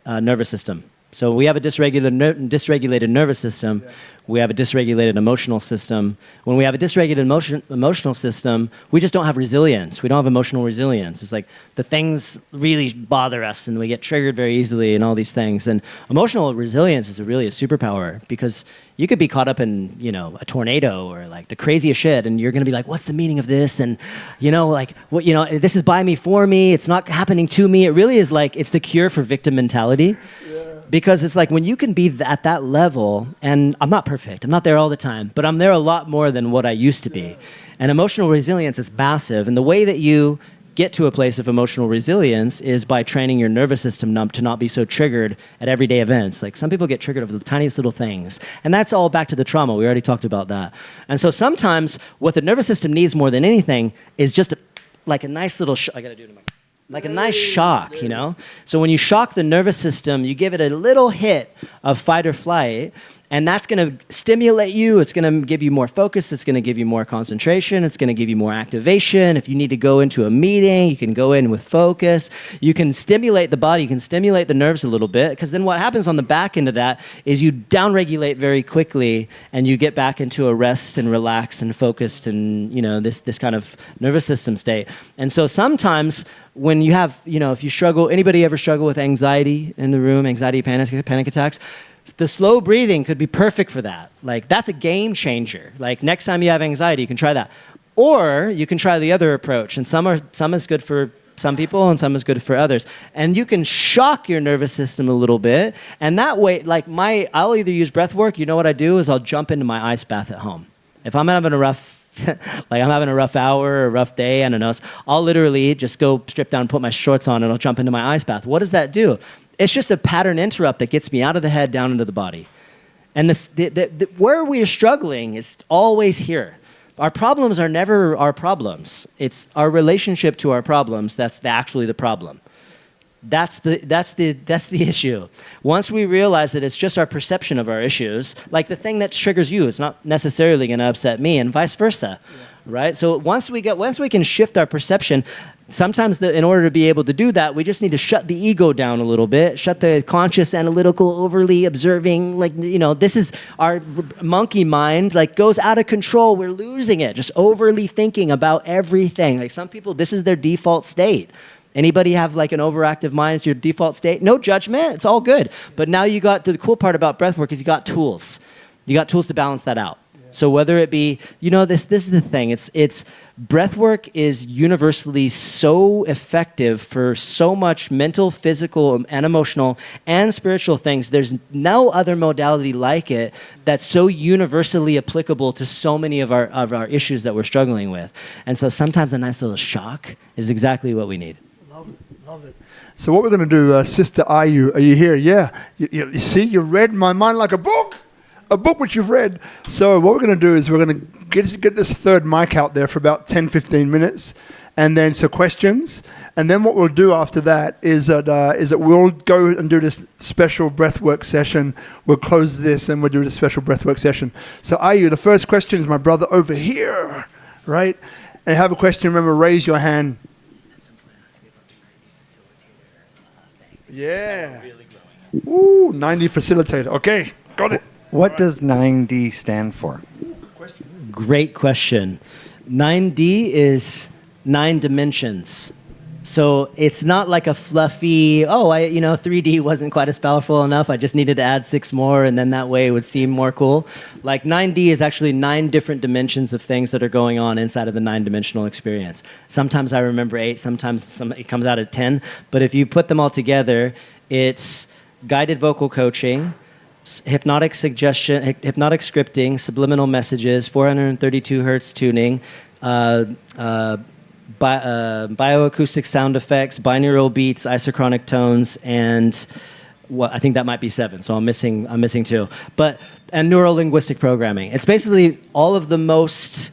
nervous system. So we have a dysregulated nervous system. Yeah. We have a dysregulated emotional system. When we have a dysregulated emotional system, we just don't have resilience. We don't have emotional resilience. It's like the things really bother us and we get triggered very easily and all these things. And emotional resilience is really a superpower because you could be caught up in, a tornado or like the craziest shit and you're going to be like, what's the meaning of this? And, this is by me, for me. It's not happening to me. It really is like, it's the cure for victim mentality. Because it's like when you can be at that level, and I'm not perfect, I'm not there all the time, but I'm there a lot more than what I used to be. And emotional resilience is massive. And the way that you get to a place of emotional resilience is by training your nervous system to not be so triggered at everyday events. Like some people get triggered over the tiniest little things. And that's all back to the trauma. We already talked about that. And so sometimes what the nervous system needs more than anything is just a nice little, I got to do it in my... Like a nice shock, So when you shock the nervous system, you give it a little hit of fight or flight, and that's going to stimulate you. It's going to give you more focus. It's going to give you more concentration. It's going to give you more activation. If you need to go into a meeting, you can go in with focus. You can stimulate the body. You can stimulate the nerves a little bit, because then what happens on the back end of that is you downregulate very quickly, and you get back into a rest and relax and focused and, this kind of nervous system state. And so sometimes when you have, if you struggle, anybody ever struggle with anxiety in the room, anxiety, panic attacks? The slow breathing could be perfect for that. Like, that's a game changer. Like, next time you have anxiety, you can try that. Or you can try the other approach, and some is good for some people and some is good for others. And you can shock your nervous system a little bit. And that way, like I'll either use breath work. You know what I do is I'll jump into my ice bath at home. If I'm having a rough like I'm having a rough hour or a rough day, I don't know, I'll literally just go strip down and put my shorts on and I'll jump into my ice bath. What does that do? It's just a pattern interrupt that gets me out of the head, down into the body. And where we are struggling is always here. Our problems are never our problems. It's our relationship to our problems that's actually the problem. That's the issue. Once we realize that it's just our perception of our issues, like the thing that triggers you, it's not necessarily going to upset me, and vice versa, right? So once we can shift our perception, sometimes in order to be able to do that, we just need to shut the ego down a little bit, shut the conscious, analytical, overly observing, this is our monkey mind, goes out of control. We're losing it, just overly thinking about everything. Like some people, this is their default state. Anybody have an overactive mind as your default state? No judgment, it's all good. But now the cool part about breathwork is you got tools. You got tools to balance that out. Yeah. So whether it be, this is the thing. It's breathwork is universally so effective for so much mental, physical, and emotional and spiritual things. There's no other modality like it that's so universally applicable to so many of our issues that we're struggling with. And so sometimes a nice little shock is exactly what we need. Love it. So what we're going to do, Sister Ayu, are you here? Yeah. You see, you read my mind like a book which you've read. So what we're going to do is we're going to get this third mic out there for about 10, 15 minutes, and then some questions. And then what we'll do after that is that we'll go and do this special breathwork session. We'll close this and we'll do this special breathwork session. So Ayu, the first question is my brother over here, right? And have a question, remember, raise your hand. Yeah. Ooh, 90 facilitator. Okay, got it. What does 9D stand for? Great question. 9D is 9 dimensions. So it's not like a fluffy, 3D wasn't quite as powerful enough. I just needed to add 6 more, and then that way it would seem more cool. Like 9D is actually 9 different dimensions of things that are going on inside of the 9-dimensional experience. Sometimes I remember 8, sometimes it comes out at 10. But if you put them all together, it's guided vocal coaching, hypnotic suggestion, hypnotic scripting, subliminal messages, 432 hertz tuning, bioacoustic sound effects, binaural beats, isochronic tones, and I think that might be 7. So I'm missing 2. And neuro-linguistic programming. It's basically all of the most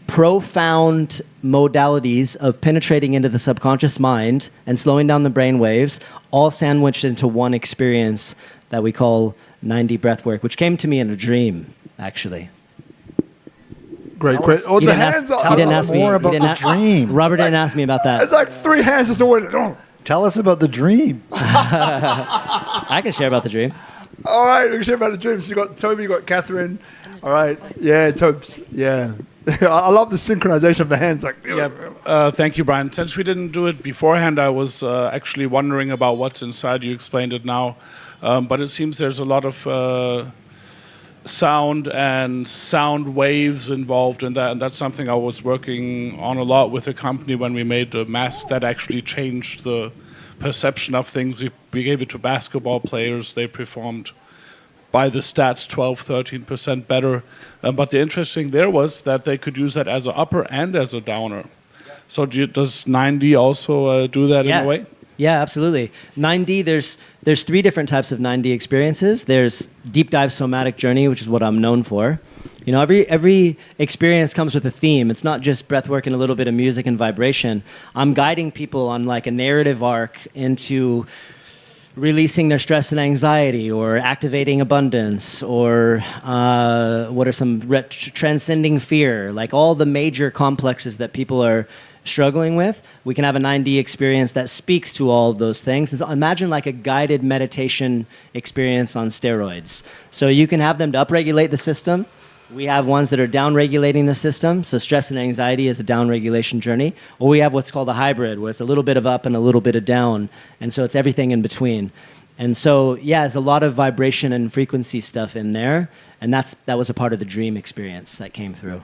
profound modalities of penetrating into the subconscious mind and slowing down the brain waves, all sandwiched into one experience that we call 9D breathwork, which came to me in a dream, actually. Great question. Oh, the hands are. He didn't ask me more about the dream. Robert didn't ask me about that. It's like 3 hands just away. Tell us about the dream. I can share about the dream. All right, we can share about the dream. So you got Toby, you got Catherine. All right, yeah, Tobes, yeah. I love the synchronization of the hands. Thank you, Brian. Since we didn't do it beforehand, I was actually wondering about what's inside. You explained it now, but it seems there's a lot of sound and sound waves involved in that, and that's something I was working on a lot with the company when we made a mask that actually changed the perception of things. We gave it to basketball players. They performed, by the stats, 12-13% better. But the interesting there was that they could use that as an upper and as a downer. So does 9D also do that in a way? Yeah, absolutely. 9D, there's 3 different types of 9D experiences. There's deep dive somatic journey, which is what I'm known for. Every experience comes with a theme. It's not just breathwork and a little bit of music and vibration. I'm guiding people on like a narrative arc into releasing their stress and anxiety, or activating abundance, or what are some transcending fear, like all the major complexes that people are struggling with. We can have a 9D experience that speaks to all of those things. Imagine like a guided meditation experience on steroids. So you can have them to upregulate the system. We have ones that are down-regulating the system. So stress and anxiety is a down-regulation journey. Or we have what's called a hybrid, where it's a little bit of up and a little bit of down. And so it's everything in between. And so, there's a lot of vibration and frequency stuff in there. And that was a part of the dream experience that came through.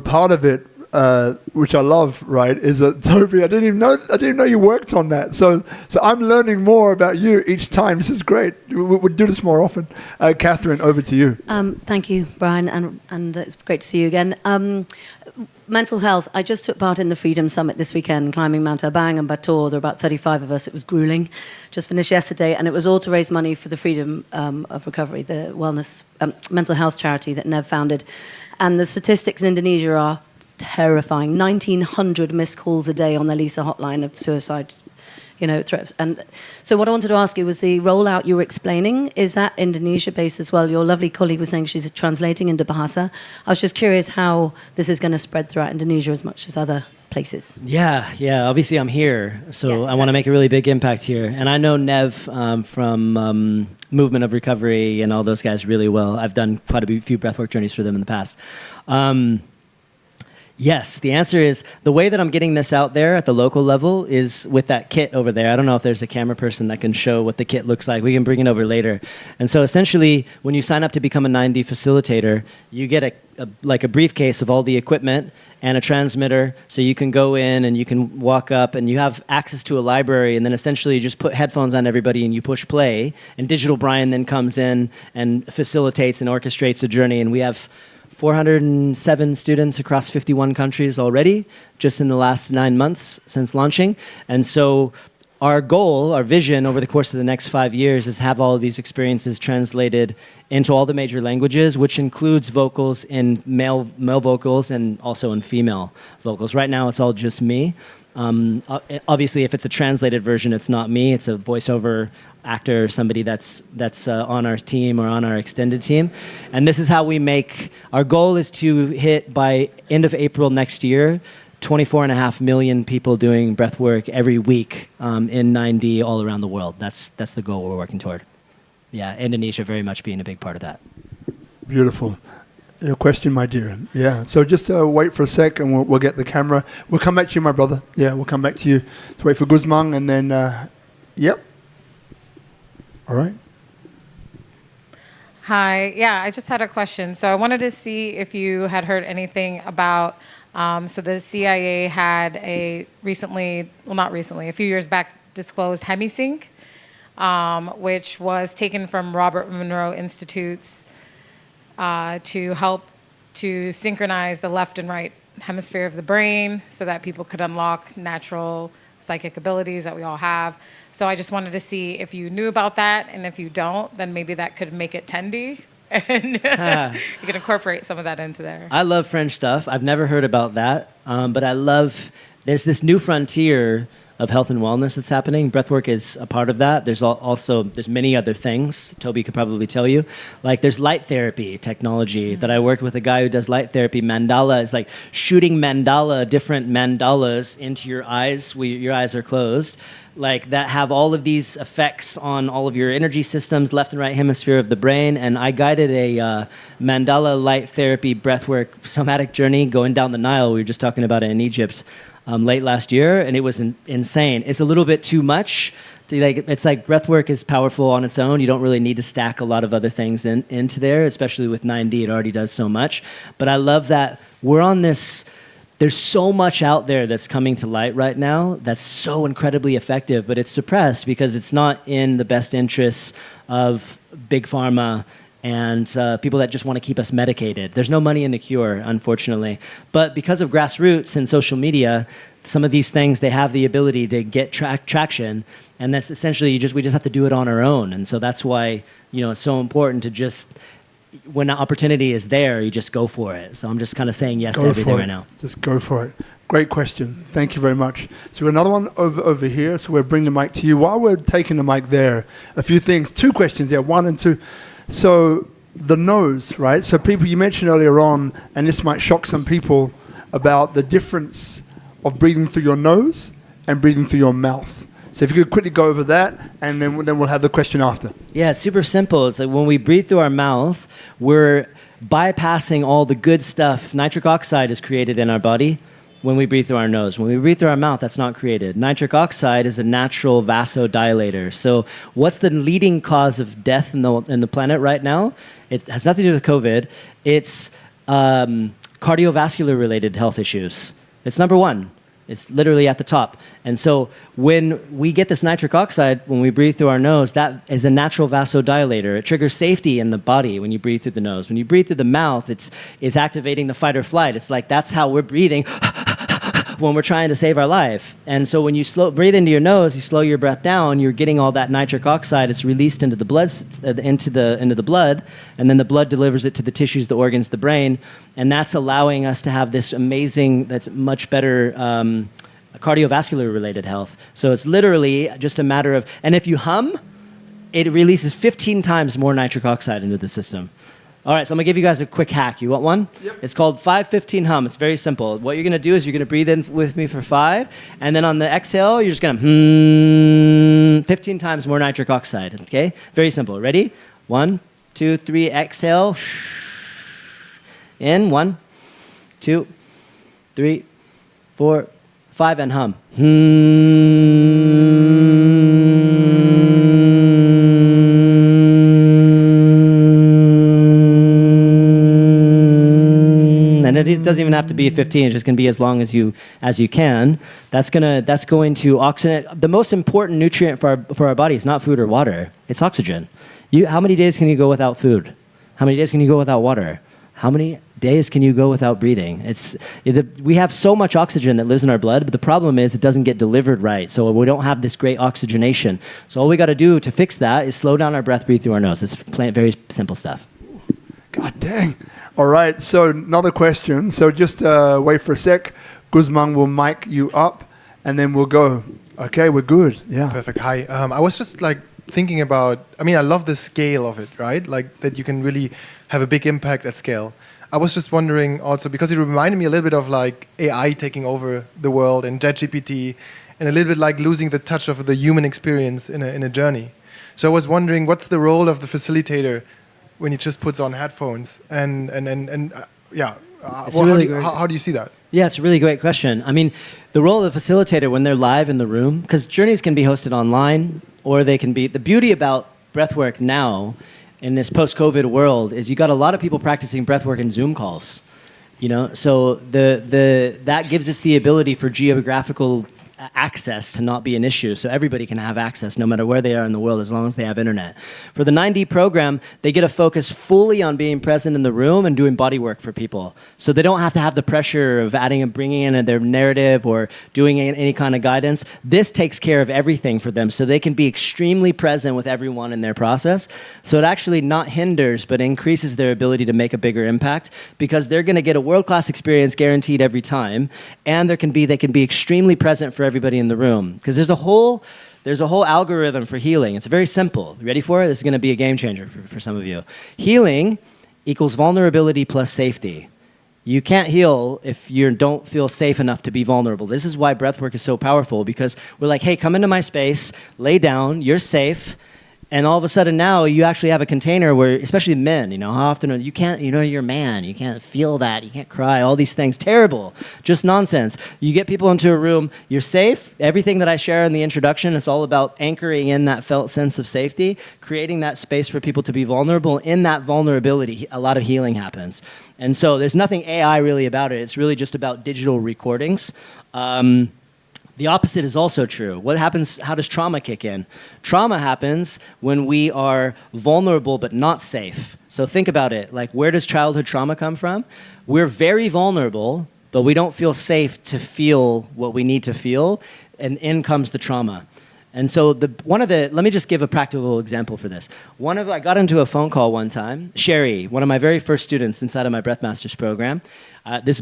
Part of it, which I love, right, is that Toby, I didn't even know you worked on that. So I'm learning more about you each time. This is great. We'll do this more often. Catherine, over to you. Thank you, Brian, and it's great to see you again. Mental health. I just took part in the Freedom Summit this weekend, climbing Mount Abang and Bator. There were about 35 of us. It was grueling. Just finished yesterday, and it was all to raise money for the Freedom of Recovery, the wellness, mental health charity that Nev founded. And the statistics in Indonesia are terrifying. 1,900 missed calls a day on their Lisa hotline of suicide, threats. And so what I wanted to ask you was the rollout you were explaining, is that Indonesia-based as well? Your lovely colleague was saying she's translating into Bahasa. I was just curious how this is going to spread throughout Indonesia as much as other places. Yeah. Obviously, I'm here, so Yes, exactly. I want to make a really big impact here. And I know Nev from Movement of Recovery and all those guys really well. I've done quite a few breathwork journeys for them in the past. Yes, the answer is the way that I'm getting this out there at the local level is with that kit over there. I don't know if there's a camera person that can show what the kit looks like. We can bring it over later. And so essentially, when you sign up to become a 9D facilitator, you get a briefcase of all the equipment and a transmitter, so you can go in and you can walk up and you have access to a library, and then essentially you just put headphones on everybody and you push play, and Digital Brian then comes in and facilitates and orchestrates a journey, and we have 407 students across 51 countries already, just in the last 9 months since launching. And so our goal, our vision over the course of the next 5 years is have all of these experiences translated into all the major languages, which includes vocals in male vocals and also in female vocals. Right now, it's all just me. Obviously, if it's a translated version, it's not me. It's a voiceover actor, somebody that's on our team or on our extended team. And this is how we make, our goal is to hit by end of April next year, 24.5 million people doing breathwork every week in 9D all around the world. That's the goal we're working toward. Yeah, Indonesia very much being a big part of that. Beautiful. Your question, my dear. Yeah. So just wait for a sec, and we'll get the camera. We'll come back to you, my brother. Yeah, we'll come back to you. Just wait for Guzman, and then, yep. All right. Hi. Yeah, I just had a question. So I wanted to see if you had heard anything about, so the CIA had a few years back disclosed Hemisync, which was taken from Robert Monroe Institute's to help to synchronize the left and right hemisphere of the brain so that people could unlock natural psychic abilities that we all have. So I just wanted to see if you knew about that, and if you don't, then maybe that could make it 10D, and you can incorporate some of that into there. I love French stuff. I've never heard about that, but there's this new frontier of health and wellness that's happening. Breathwork is a part of that. There's there's many other things. Toby could probably tell you. Like there's light therapy technology that I worked with a guy who does light therapy. Mandala is like shooting different mandalas into your eyes where your eyes are closed, like that have all of these effects on all of your energy systems, left and right hemisphere of the brain. And I guided a mandala light therapy breathwork somatic journey going down the Nile. We were just talking about it in Egypt. Late last year, and it was insane. It's a little bit too much. It's like breathwork is powerful on its own. You don't really need to stack a lot of other things into there, especially with 9D. It already does so much. But I love that we're on this. There's so much out there that's coming to light right now that's so incredibly effective, but it's suppressed because it's not in the best interests of big pharma and people that just want to keep us medicated. There's no money in the cure, unfortunately. But because of grassroots and social media, some of these things, they have the ability to get traction, and that's essentially we just have to do it on our own. And so that's why it's so important to just, when the opportunity is there, you just go for it. So I'm just kind of saying yes to everything right now. Just go for it. Great question. Thank you very much. So another one over here. So we'll bring the mic to you. While we're taking the mic there, a few things. 2 questions, 1 and 2. So the nose, right? So people, you mentioned earlier on, and this might shock some people, about the difference of breathing through your nose and breathing through your mouth. So if you could quickly go over that, and then we'll have the question after. Yeah, it's super simple. It's like when we breathe through our mouth, we're bypassing all the good stuff. Nitric oxide is created in our body when we breathe through our nose. When we breathe through our mouth, that's not created. Nitric oxide is a natural vasodilator. So what's the leading cause of death in the planet right now? It has nothing to do with COVID. It's cardiovascular related health issues. It's number one. It's literally at the top. And so when we get this nitric oxide, when we breathe through our nose, that is a natural vasodilator. It triggers safety in the body when you breathe through the nose. When you breathe through the mouth, it's activating the fight or flight. It's like that's how we're breathing when we're trying to save our life. And so when you breathe into your nose, you slow your breath down, you're getting all that nitric oxide. It's released into the blood, and then the blood delivers it to the tissues, the organs, the brain, and that's allowing us to have this amazing, that's much better cardiovascular related health. So it's literally just a matter of, and if you hum, it releases 15 times more nitric oxide into the system. All right, so I'm going to give you guys a quick hack. You want one? Yep. It's called 5-15 hum. It's very simple. What you're going to do is you're going to breathe in with me for 5, and then on the exhale, you're just going to 15 times more nitric oxide, okay? Very simple. Ready? 1, 2, 3, exhale. In, 1, 2, 3, 4, 5, and hum. It doesn't even have to be 15. It's just going to be as long as you can. That's going to oxygenate. The most important nutrient for our body is not food or water. It's oxygen. How many days can you go without food? How many days can you go without water? How many days can you go without breathing? We have so much oxygen that lives in our blood, but the problem is it doesn't get delivered right. So we don't have this great oxygenation. So all we got to do to fix that is slow down our breath, breathe through our nose. It's very simple stuff. God dang. All right, so another question. So just wait for a sec. Guzman will mic you up, and then we'll go. Okay, we're good. Yeah. Perfect. Hi. I was just thinking about, I love the scale of it, right? Like that you can really have a big impact at scale. I was just wondering also, because it reminded me a little bit of AI taking over the world and ChatGPT, and a little bit like losing the touch of the human experience in a journey. So I was wondering, what's the role of the facilitator when he just puts on headphones how do you see that? Yeah, it's a really great question. The role of the facilitator when they're live in the room, because journeys can be hosted online, or they can be, the beauty about breathwork now in this post-COVID world is you got a lot of people practicing breathwork in Zoom calls, so that gives us the ability for geographical access to not be an issue. So everybody can have access no matter where they are in the world as long as they have internet. For the 9D program, they get to focus fully on being present in the room and doing body work for people. So they don't have to have the pressure of adding and bringing in their narrative or doing any kind of guidance. This takes care of everything for them so they can be extremely present with everyone in their process. So it actually not hinders but increases their ability to make a bigger impact because they're going to get a world-class experience guaranteed every time, and they can be extremely present for everybody in the room because there's a whole algorithm for healing. It's very simple. You ready for it? This is going to be a game changer for some of you. Healing equals vulnerability plus safety. You can't heal if you don't feel safe enough to be vulnerable. This is why breathwork is so powerful because we're like, hey, come into my space, lay down, you're safe. And all of a sudden now you actually have a container where, especially men, how often you can't, you're a man, you can't feel that, you can't cry, all these things, terrible, just nonsense. You get people into a room, you're safe. Everything that I share in the introduction is all about anchoring in that felt sense of safety, creating that space for people to be vulnerable. In that vulnerability, a lot of healing happens. And so there's nothing AI really about it. It's really just about digital recordings. The opposite is also true. What happens? How does trauma kick in? Trauma happens when we are vulnerable but not safe. So think about it. Like, where does childhood trauma come from? We're very vulnerable, but we don't feel safe to feel what we need to feel, and in comes the trauma. And so let me just give a practical example for this. I got into a phone call one time. Sherry, one of my very first students inside of my Breath Masters program,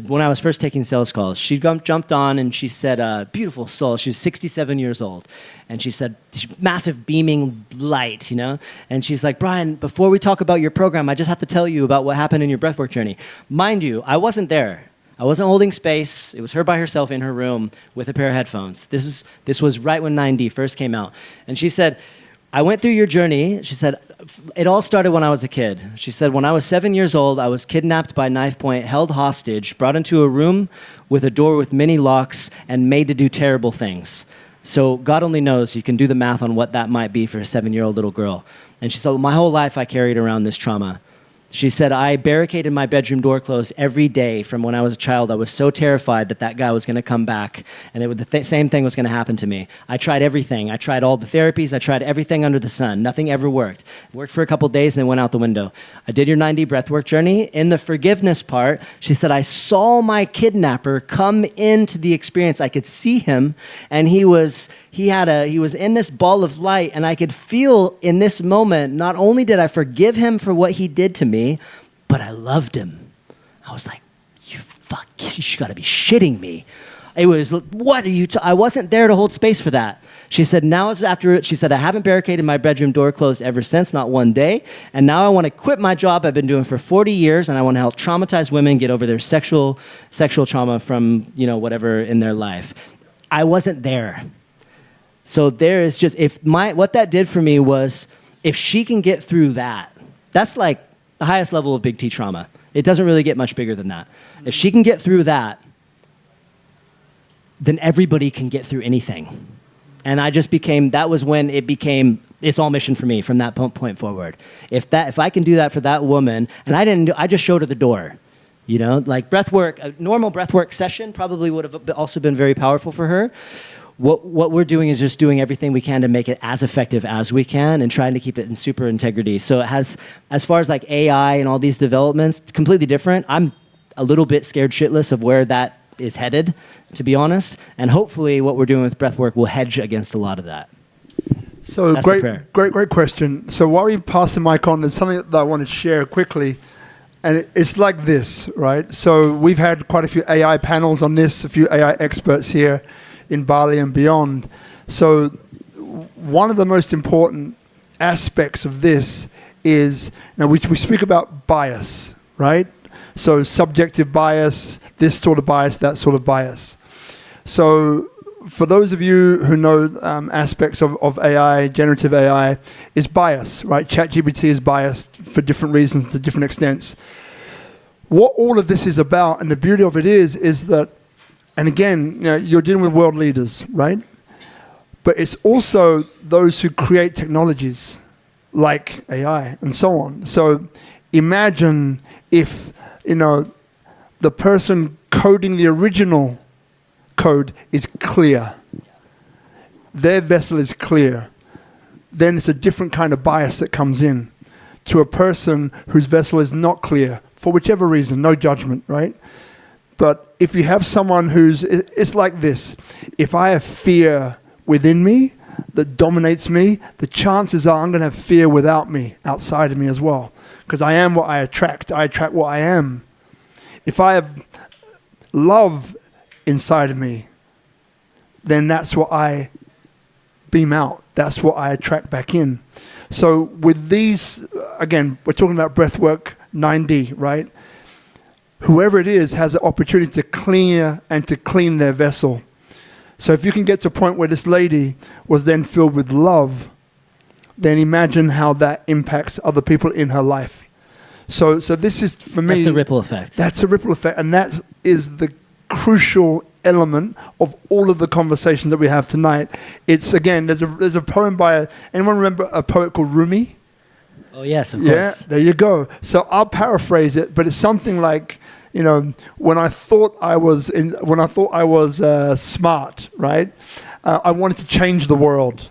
when I was first taking sales calls, she jumped on and she said, beautiful soul. She's 67 years old. And she said, massive beaming light, And she's like, Brian, before we talk about your program, I just have to tell you about what happened in your breathwork journey. Mind you, I wasn't there. I wasn't holding space. It was her by herself in her room with a pair of headphones. This was right when 9D first came out. And she said, I went through your journey. She said, it all started when I was a kid. She said, when I was 7 years old, I was kidnapped by knife point, held hostage, brought into a room with a door with many locks, and made to do terrible things. So God only knows. You can do the math on what that might be for a 7-year-old little girl. And she said, my whole life I carried around this trauma. She said, I barricaded my bedroom door closed every day from when I was a child. I was so terrified that that guy was going to come back and the same thing was going to happen to me. I tried everything. I tried all the therapies. I tried everything under the sun. Nothing ever worked. Worked for a couple of days and then went out the window. I did your 9D breathwork journey. In the forgiveness part, she said, I saw my kidnapper come into the experience. I could see him, and he was in this ball of light, and I could feel in this moment, not only did I forgive him for what he did to me, but I loved him. I was like, you gotta be shitting me. It was, what are you, I wasn't there to hold space for that. She said, now it's after it. She said, I haven't barricaded my bedroom door closed ever since, not one day. And now I want to quit my job I've been doing for 40 years, and I want to help traumatized women get over their sexual trauma from, whatever in their life. I wasn't there. So there is just, what that did for me was, if she can get through that, that's like the highest level of big T trauma. It doesn't really get much bigger than that. If she can get through that, then everybody can get through anything. And that was when it became, it's all mission for me from that point forward. If I can do that for that woman, and I just showed her the door. Like breathwork, a normal breathwork session probably would have also been very powerful for her. What we're doing is just doing everything we can to make it as effective as we can and trying to keep it in super integrity. So it has, as far as like AI and all these developments, it's completely different. I'm a little bit scared shitless of where that is headed, to be honest. And hopefully what we're doing with breathwork will hedge against a lot of that. So that's great question. So while we pass the mic on, there's something that I want to share quickly. And it's like this, right? So we've had quite a few AI panels on this, a few AI experts here in Bali and beyond. So one of the most important aspects of this is, we speak about bias, right? So subjective bias, this sort of bias, that sort of bias. So for those of you who know aspects of AI, generative AI, is bias, right? ChatGPT is biased for different reasons to different extents. What all of this is about, and the beauty of it is that, and again, you're dealing with world leaders, right? But it's also those who create technologies like AI and so on. So imagine if, the person coding the original code is clear. Their vessel is clear. Then it's a different kind of bias that comes in to a person whose vessel is not clear, for whichever reason, no judgment, right? But if you have someone it's like this. If I have fear within me that dominates me, the chances are I'm going to have fear without me, outside of me as well. Because I am what I attract. I attract what I am. If I have love inside of me, then that's what I beam out. That's what I attract back in. So with these, again, we're talking about breathwork 9D, right? Whoever it is has the opportunity to clean their vessel. So if you can get to a point where this lady was then filled with love, then imagine how that impacts other people in her life. So this is, for me... That's the ripple effect. That's a ripple effect. And that is the crucial element of all of the conversations that we have tonight. It's, again, there's a poem by... anyone remember a poet called Rumi? Oh, yes, of course. Yeah, there you go. So I'll paraphrase it, but it's something like, when I thought I was smart, right? I wanted to change the world.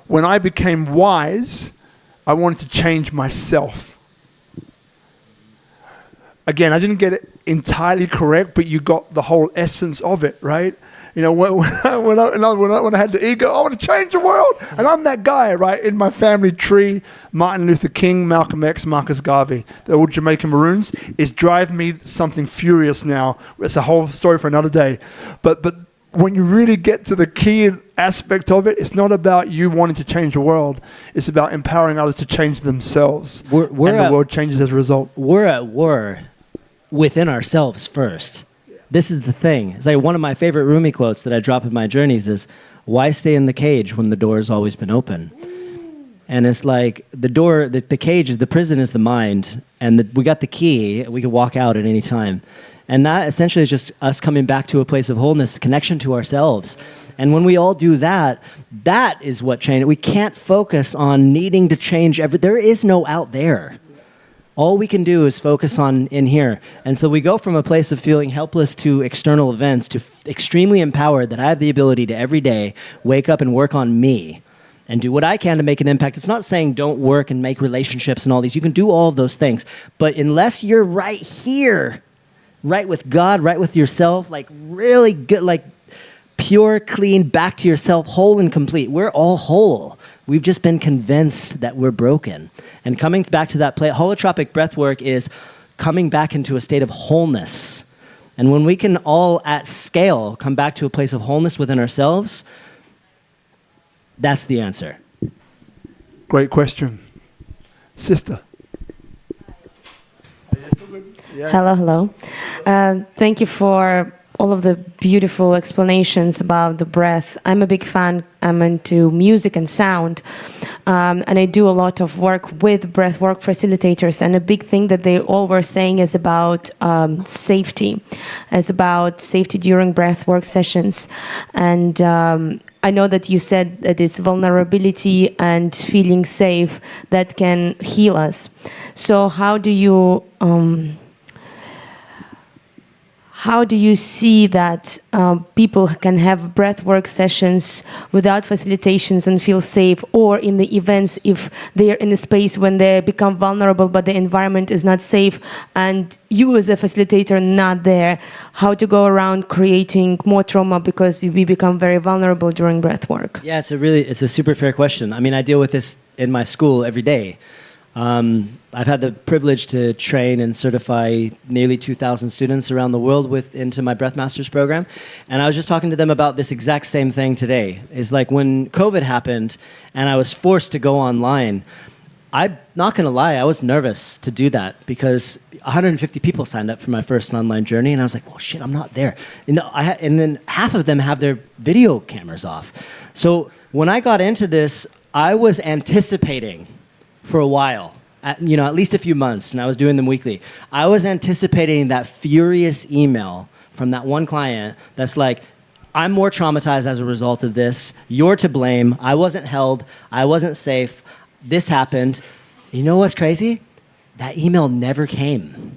When I became wise, I wanted to change myself. Again, I didn't get it entirely correct, but you got the whole essence of it, right? When I had the ego, I want to change the world. And I'm that guy, right? In my family tree, Martin Luther King, Malcolm X, Marcus Garvey, the old Jamaican Maroons, is driving me something furious now. It's a whole story for another day. But when you really get to the key aspect of it, it's not about you wanting to change the world. It's about empowering others to change themselves. And the world changes as a result. We're at war within ourselves first. This is the thing. It's like one of my favorite Rumi quotes that I drop in my journeys is, why stay in the cage when the door has always been open? And it's like the door, the cage is, the prison is the mind, and we got the key, we can walk out at any time. And that essentially is just us coming back to a place of wholeness, connection to ourselves. And when we all do that, that is what changes. We can't focus on needing to change there is no out there. All we can do is focus on in here. And so we go from a place of feeling helpless to external events to extremely empowered that I have the ability to every day wake up and work on me and do what I can to make an impact. It's not saying don't work and make relationships and all these. You can do all of those things. But unless you're right here, right with God, right with yourself, like really good, like pure, clean, back to yourself, whole and complete. We're all whole. We've just been convinced that we're broken. And coming back to that place, holotropic breathwork is coming back into a state of wholeness. And when we can all at scale come back to a place of wholeness within ourselves, that's the answer. Great question. Sister. Yeah. Hello. Thank you for all of the beautiful explanations about the breath. I'm a big fan. I'm into music and sound. And I do a lot of work with breathwork facilitators. And a big thing that they all were saying is about safety. It's about safety during breathwork sessions. And I know that you said that it's vulnerability and feeling safe that can heal us. So how do you see that people can have breathwork sessions without facilitations and feel safe, or in the events if they're in a space when they become vulnerable but the environment is not safe and you as a facilitator not there, how to go around creating more trauma because we become very vulnerable during breathwork? Yeah, it's a super fair question. I mean, I deal with this in my school every day. I've had the privilege to train and certify nearly 2,000 students around the world into my Breath Masters program. And I was just talking to them about this exact same thing today. It's like when COVID happened and I was forced to go online, I'm not going to lie, I was nervous to do that because 150 people signed up for my first online journey. And I was like, well, shit, I'm not there. And then half of them have their video cameras off. So when I got into this, I was anticipating for a while, at least a few months, and I was doing them weekly. I was anticipating that furious email from that one client that's like, I'm more traumatized as a result of this. You're to blame. I wasn't held. I wasn't safe. This happened. You know what's crazy? That email never came.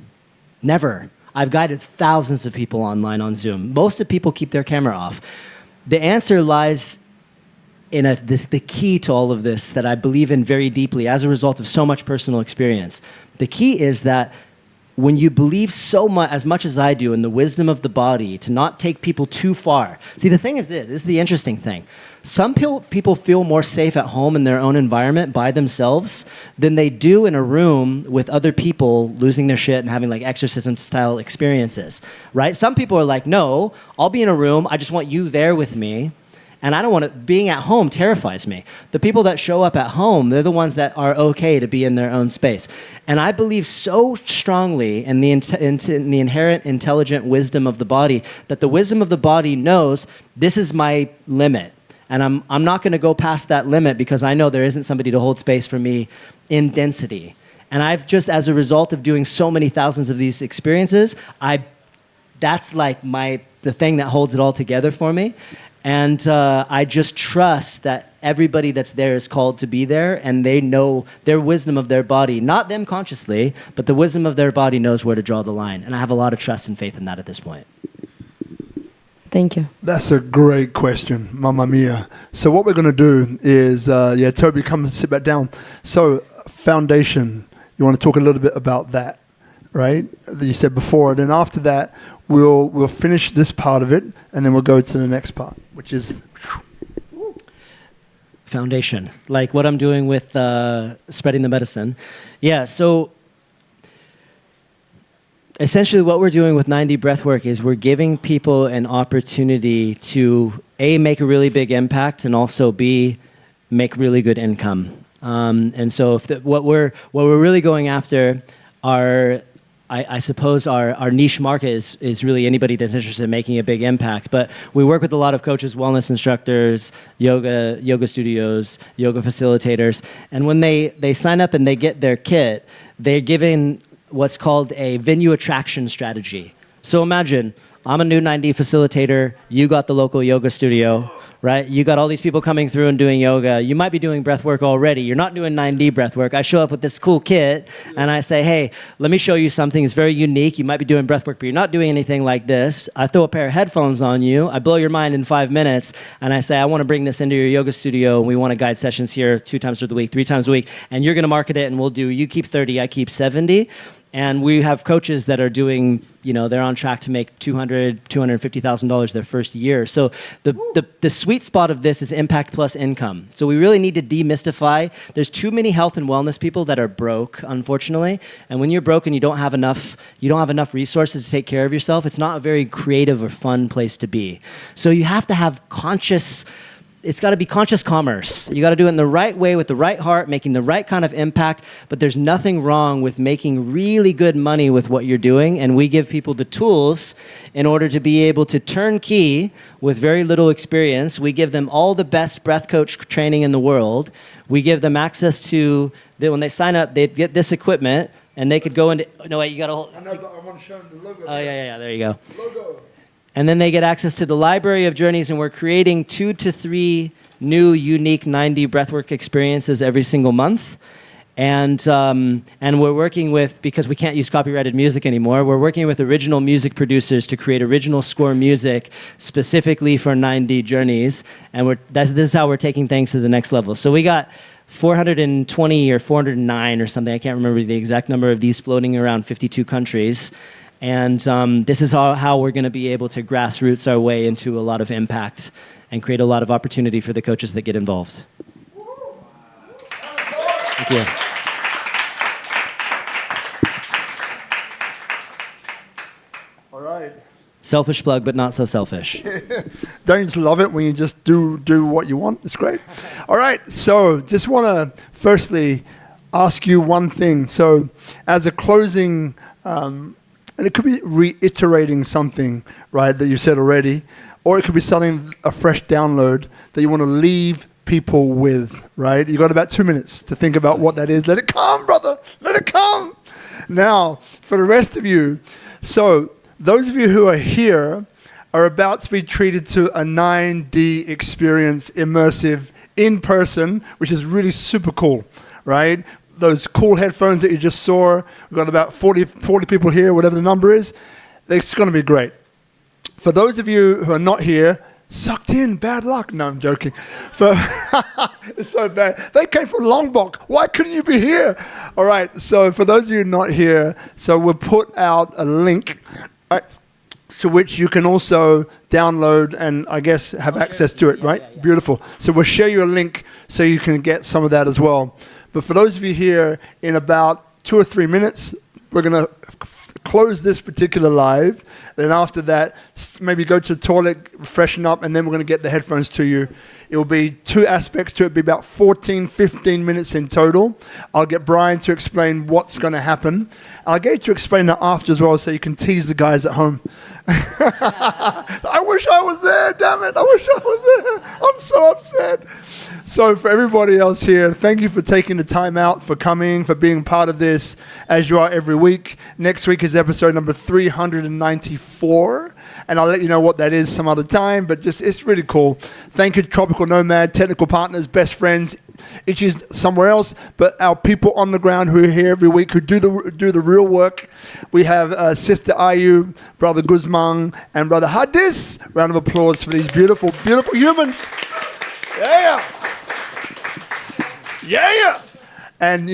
Never. I've guided thousands of people online on Zoom. Most of the people keep their camera off. The answer lies in the key to all of this that I believe in very deeply as a result of so much personal experience. The key is that when you believe so much, as much as I do, in the wisdom of the body, to not take people too far. See, the thing is this is the interesting thing. Some people feel more safe at home in their own environment by themselves than they do in a room with other people losing their shit and having like exorcism-style experiences, right? Some people are like, no, I'll be in a room, I just want you there with me. And I don't want to, being at home terrifies me. The people that show up at home, they're the ones that are okay to be in their own space. And I believe so strongly in the inherent intelligent wisdom of the body that the wisdom of the body knows this is my limit. And I'm not going to go past that limit because I know there isn't somebody to hold space for me in density. And I've just, as a result of doing so many thousands of these experiences, that's like the thing that holds it all together for me. And I just trust that everybody that's there is called to be there, and they know their wisdom of their body, not them consciously, but the wisdom of their body knows where to draw the line. And I have a lot of trust and faith in that at this point. Thank you. That's a great question, Mamma Mia. So what we're going to do is, Toby, come and sit back down. So foundation, you want to talk a little bit about that, right? That you said before. Then after that, we'll finish this part of it, and then we'll go to the next part, which is foundation, like what I'm doing with spreading the medicine. Yeah, so essentially what we're doing with 9D Breathwork is we're giving people an opportunity to A, make a really big impact, and also B, make really good income. And so what we're really going after are, I suppose our niche market is really anybody that's interested in making a big impact. But we work with a lot of coaches, wellness instructors, yoga studios, yoga facilitators. And when they sign up and they get their kit, they're given what's called a venue attraction strategy. So imagine, I'm a new 9D facilitator, you got the local yoga studio, right? You got all these people coming through and doing yoga. You might be doing breath work already. You're not doing 9D breath work. I show up with this cool kit and I say, hey, let me show you something. It's very unique. You might be doing breath work, but you're not doing anything like this. I throw a pair of headphones on you. I blow your mind in 5 minutes. And I say, I want to bring this into your yoga studio. And we want to guide sessions here 2 times through the week, 3 times a week. And you're going to market it and we'll do, you keep 30, I keep 70. And we have coaches that are doing, they're on track to make $250,000 their first year. So the sweet spot of this is impact plus income. So we really need to demystify. There's too many health and wellness people that are broke, unfortunately. And when you're broke and you don't have enough resources to take care of yourself, it's not a very creative or fun place to be. So you have to have it's got to be conscious commerce. You got to do it in the right way with the right heart, making the right kind of impact, but there's nothing wrong with making really good money with what you're doing, and we give people the tools in order to be able to turnkey with very little experience. We give them all the best breath coach training in the world. We give them access to, when they sign up, they get this equipment, and they could go into, no wait, you got to hold. I know, but I want to show them the logo. Oh, yeah, there you go. Logo. And then they get access to the library of journeys, and we're creating 2 to 3 new, unique 9D breathwork experiences every single month. And we're working with, because we can't use copyrighted music anymore, we're working with original music producers to create original score music specifically for 9D journeys. And this is how we're taking things to the next level. So we got 420 or 409 or something, I can't remember the exact number of these floating around 52 countries. And this is how we're going to be able to grassroots our way into a lot of impact and create a lot of opportunity for the coaches that get involved. Thank you. All right. Selfish plug, but not so selfish. Don't you love it when you just do what you want? It's great. All right. So just want to firstly ask you one thing. So as a closing... and it could be reiterating something, right, that you said already, or it could be something, a fresh download that you want to leave people with, right? You got about 2 minutes to think about what that is. Let it come, brother. Let it come. Now, for the rest of you, so those of you who are here are about to be treated to a 9D experience, immersive, in person, which is really super cool, right? Those cool headphones that you just saw. We've got about 40 people here, whatever the number is. It's going to be great. For those of you who are not here, sucked in, bad luck. No, I'm joking. It's so bad. They came from Lombok. Why couldn't you be here? All right, so for those of you not here, so we'll put out a link to which you can also download and I guess have access to it, right? Yeah. Beautiful. So we'll share you a link so you can get some of that as well. But for those of you here, in about 2 or 3 minutes, we're going to close this particular live. Then after that, maybe go to the toilet, freshen up, and then we're going to get the headphones to you. It will be 2 aspects to it. It'll be about 14, 15 minutes in total. I'll get Brian to explain what's going to happen. I'll get you to explain that after as well so you can tease the guys at home. I wish I was there, damn it. I wish I was there. I'm so upset. So for everybody else here, thank you for taking the time out, for coming, for being part of this as you are every week. Next week is episode number 394. And I'll let you know what that is some other time, but just it's really cool. Thank you to Tropical Nomad, technical partners, best friends. Itchy's somewhere else, but our people on the ground who are here every week who do the real work. We have Sister Ayu, Brother Guzman, and Brother Hadis. Round of applause for these beautiful, beautiful humans. Yeah. Yeah. And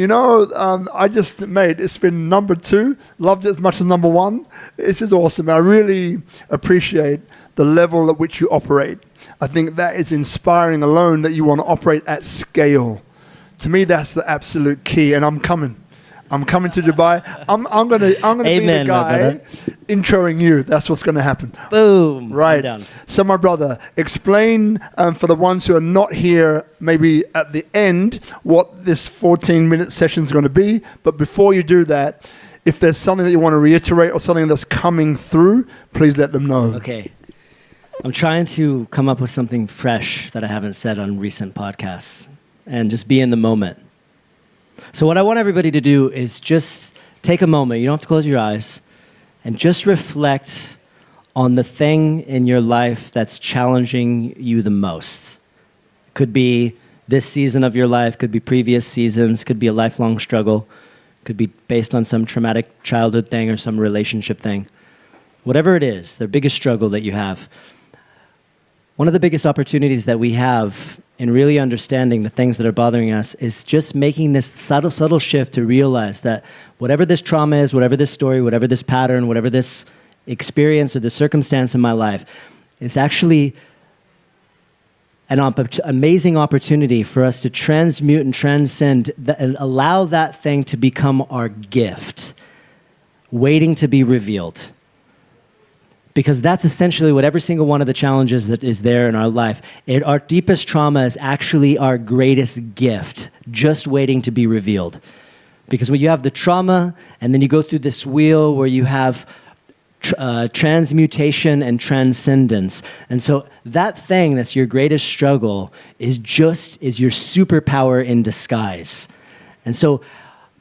I just made it's been number 2. Loved it as much as number 1. It's just awesome. I really appreciate the level at which you operate. I think that is inspiring alone that you want to operate at scale. To me, that's the absolute key. And I'm coming to Dubai. I'm gonna be the guy introing you. That's what's gonna happen. Boom. Right. So my brother, explain for the ones who are not here, maybe at the end, what this 14-minute session is going to be. But before you do that, if there's something that you want to reiterate or something that's coming through, please let them know. Okay. I'm trying to come up with something fresh that I haven't said on recent podcasts and just be in the moment. So what I want everybody to do is just take a moment. You don't have to close your eyes and just reflect on the thing in your life that's challenging you the most. Could be this season of your life, could be previous seasons, could be a lifelong struggle, could be based on some traumatic childhood thing or some relationship thing. Whatever it is, the biggest struggle that you have. One of the biggest opportunities that we have in really understanding the things that are bothering us is just making this subtle shift to realize that whatever this trauma is, whatever this story, whatever this pattern, whatever this experience or the circumstance in my life, it's actually an amazing opportunity for us to transmute and transcend and allow that thing to become our gift, waiting to be revealed. Because that's essentially what every single one of the challenges that is there in our life. Our deepest trauma is actually our greatest gift, just waiting to be revealed. Because when you have the trauma, and then you go through this wheel where you have transmutation and transcendence. And so that thing that's your greatest struggle is your superpower in disguise. And so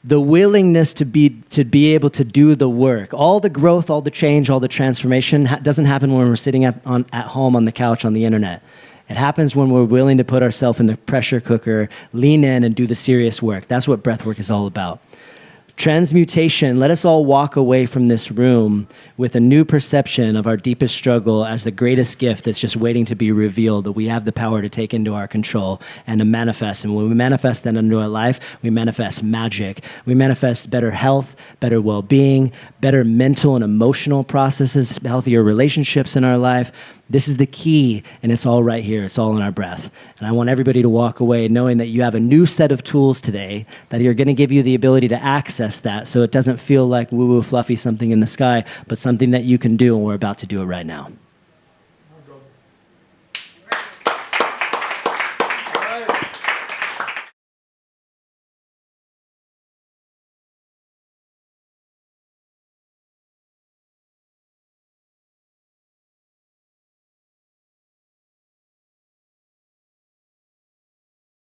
the willingness to be able to do the work, all the growth, all the change, all the transformation doesn't happen when we're sitting at home on the couch on the internet. It happens when we're willing to put ourselves in the pressure cooker, lean in and do the serious work. That's what breathwork is all about. Transmutation, let us all walk away from this room with a new perception of our deepest struggle as the greatest gift that's just waiting to be revealed, that we have the power to take into our control and to manifest. And when we manifest that into our life, we manifest magic. We manifest better health, better well-being, better mental and emotional processes, healthier relationships in our life. This is the key, and it's all right here. It's all in our breath. And I want everybody to walk away knowing that you have a new set of tools today that are going to give you the ability to access that so it doesn't feel like woo-woo fluffy something in the sky, but something that you can do, and we're about to do it right now.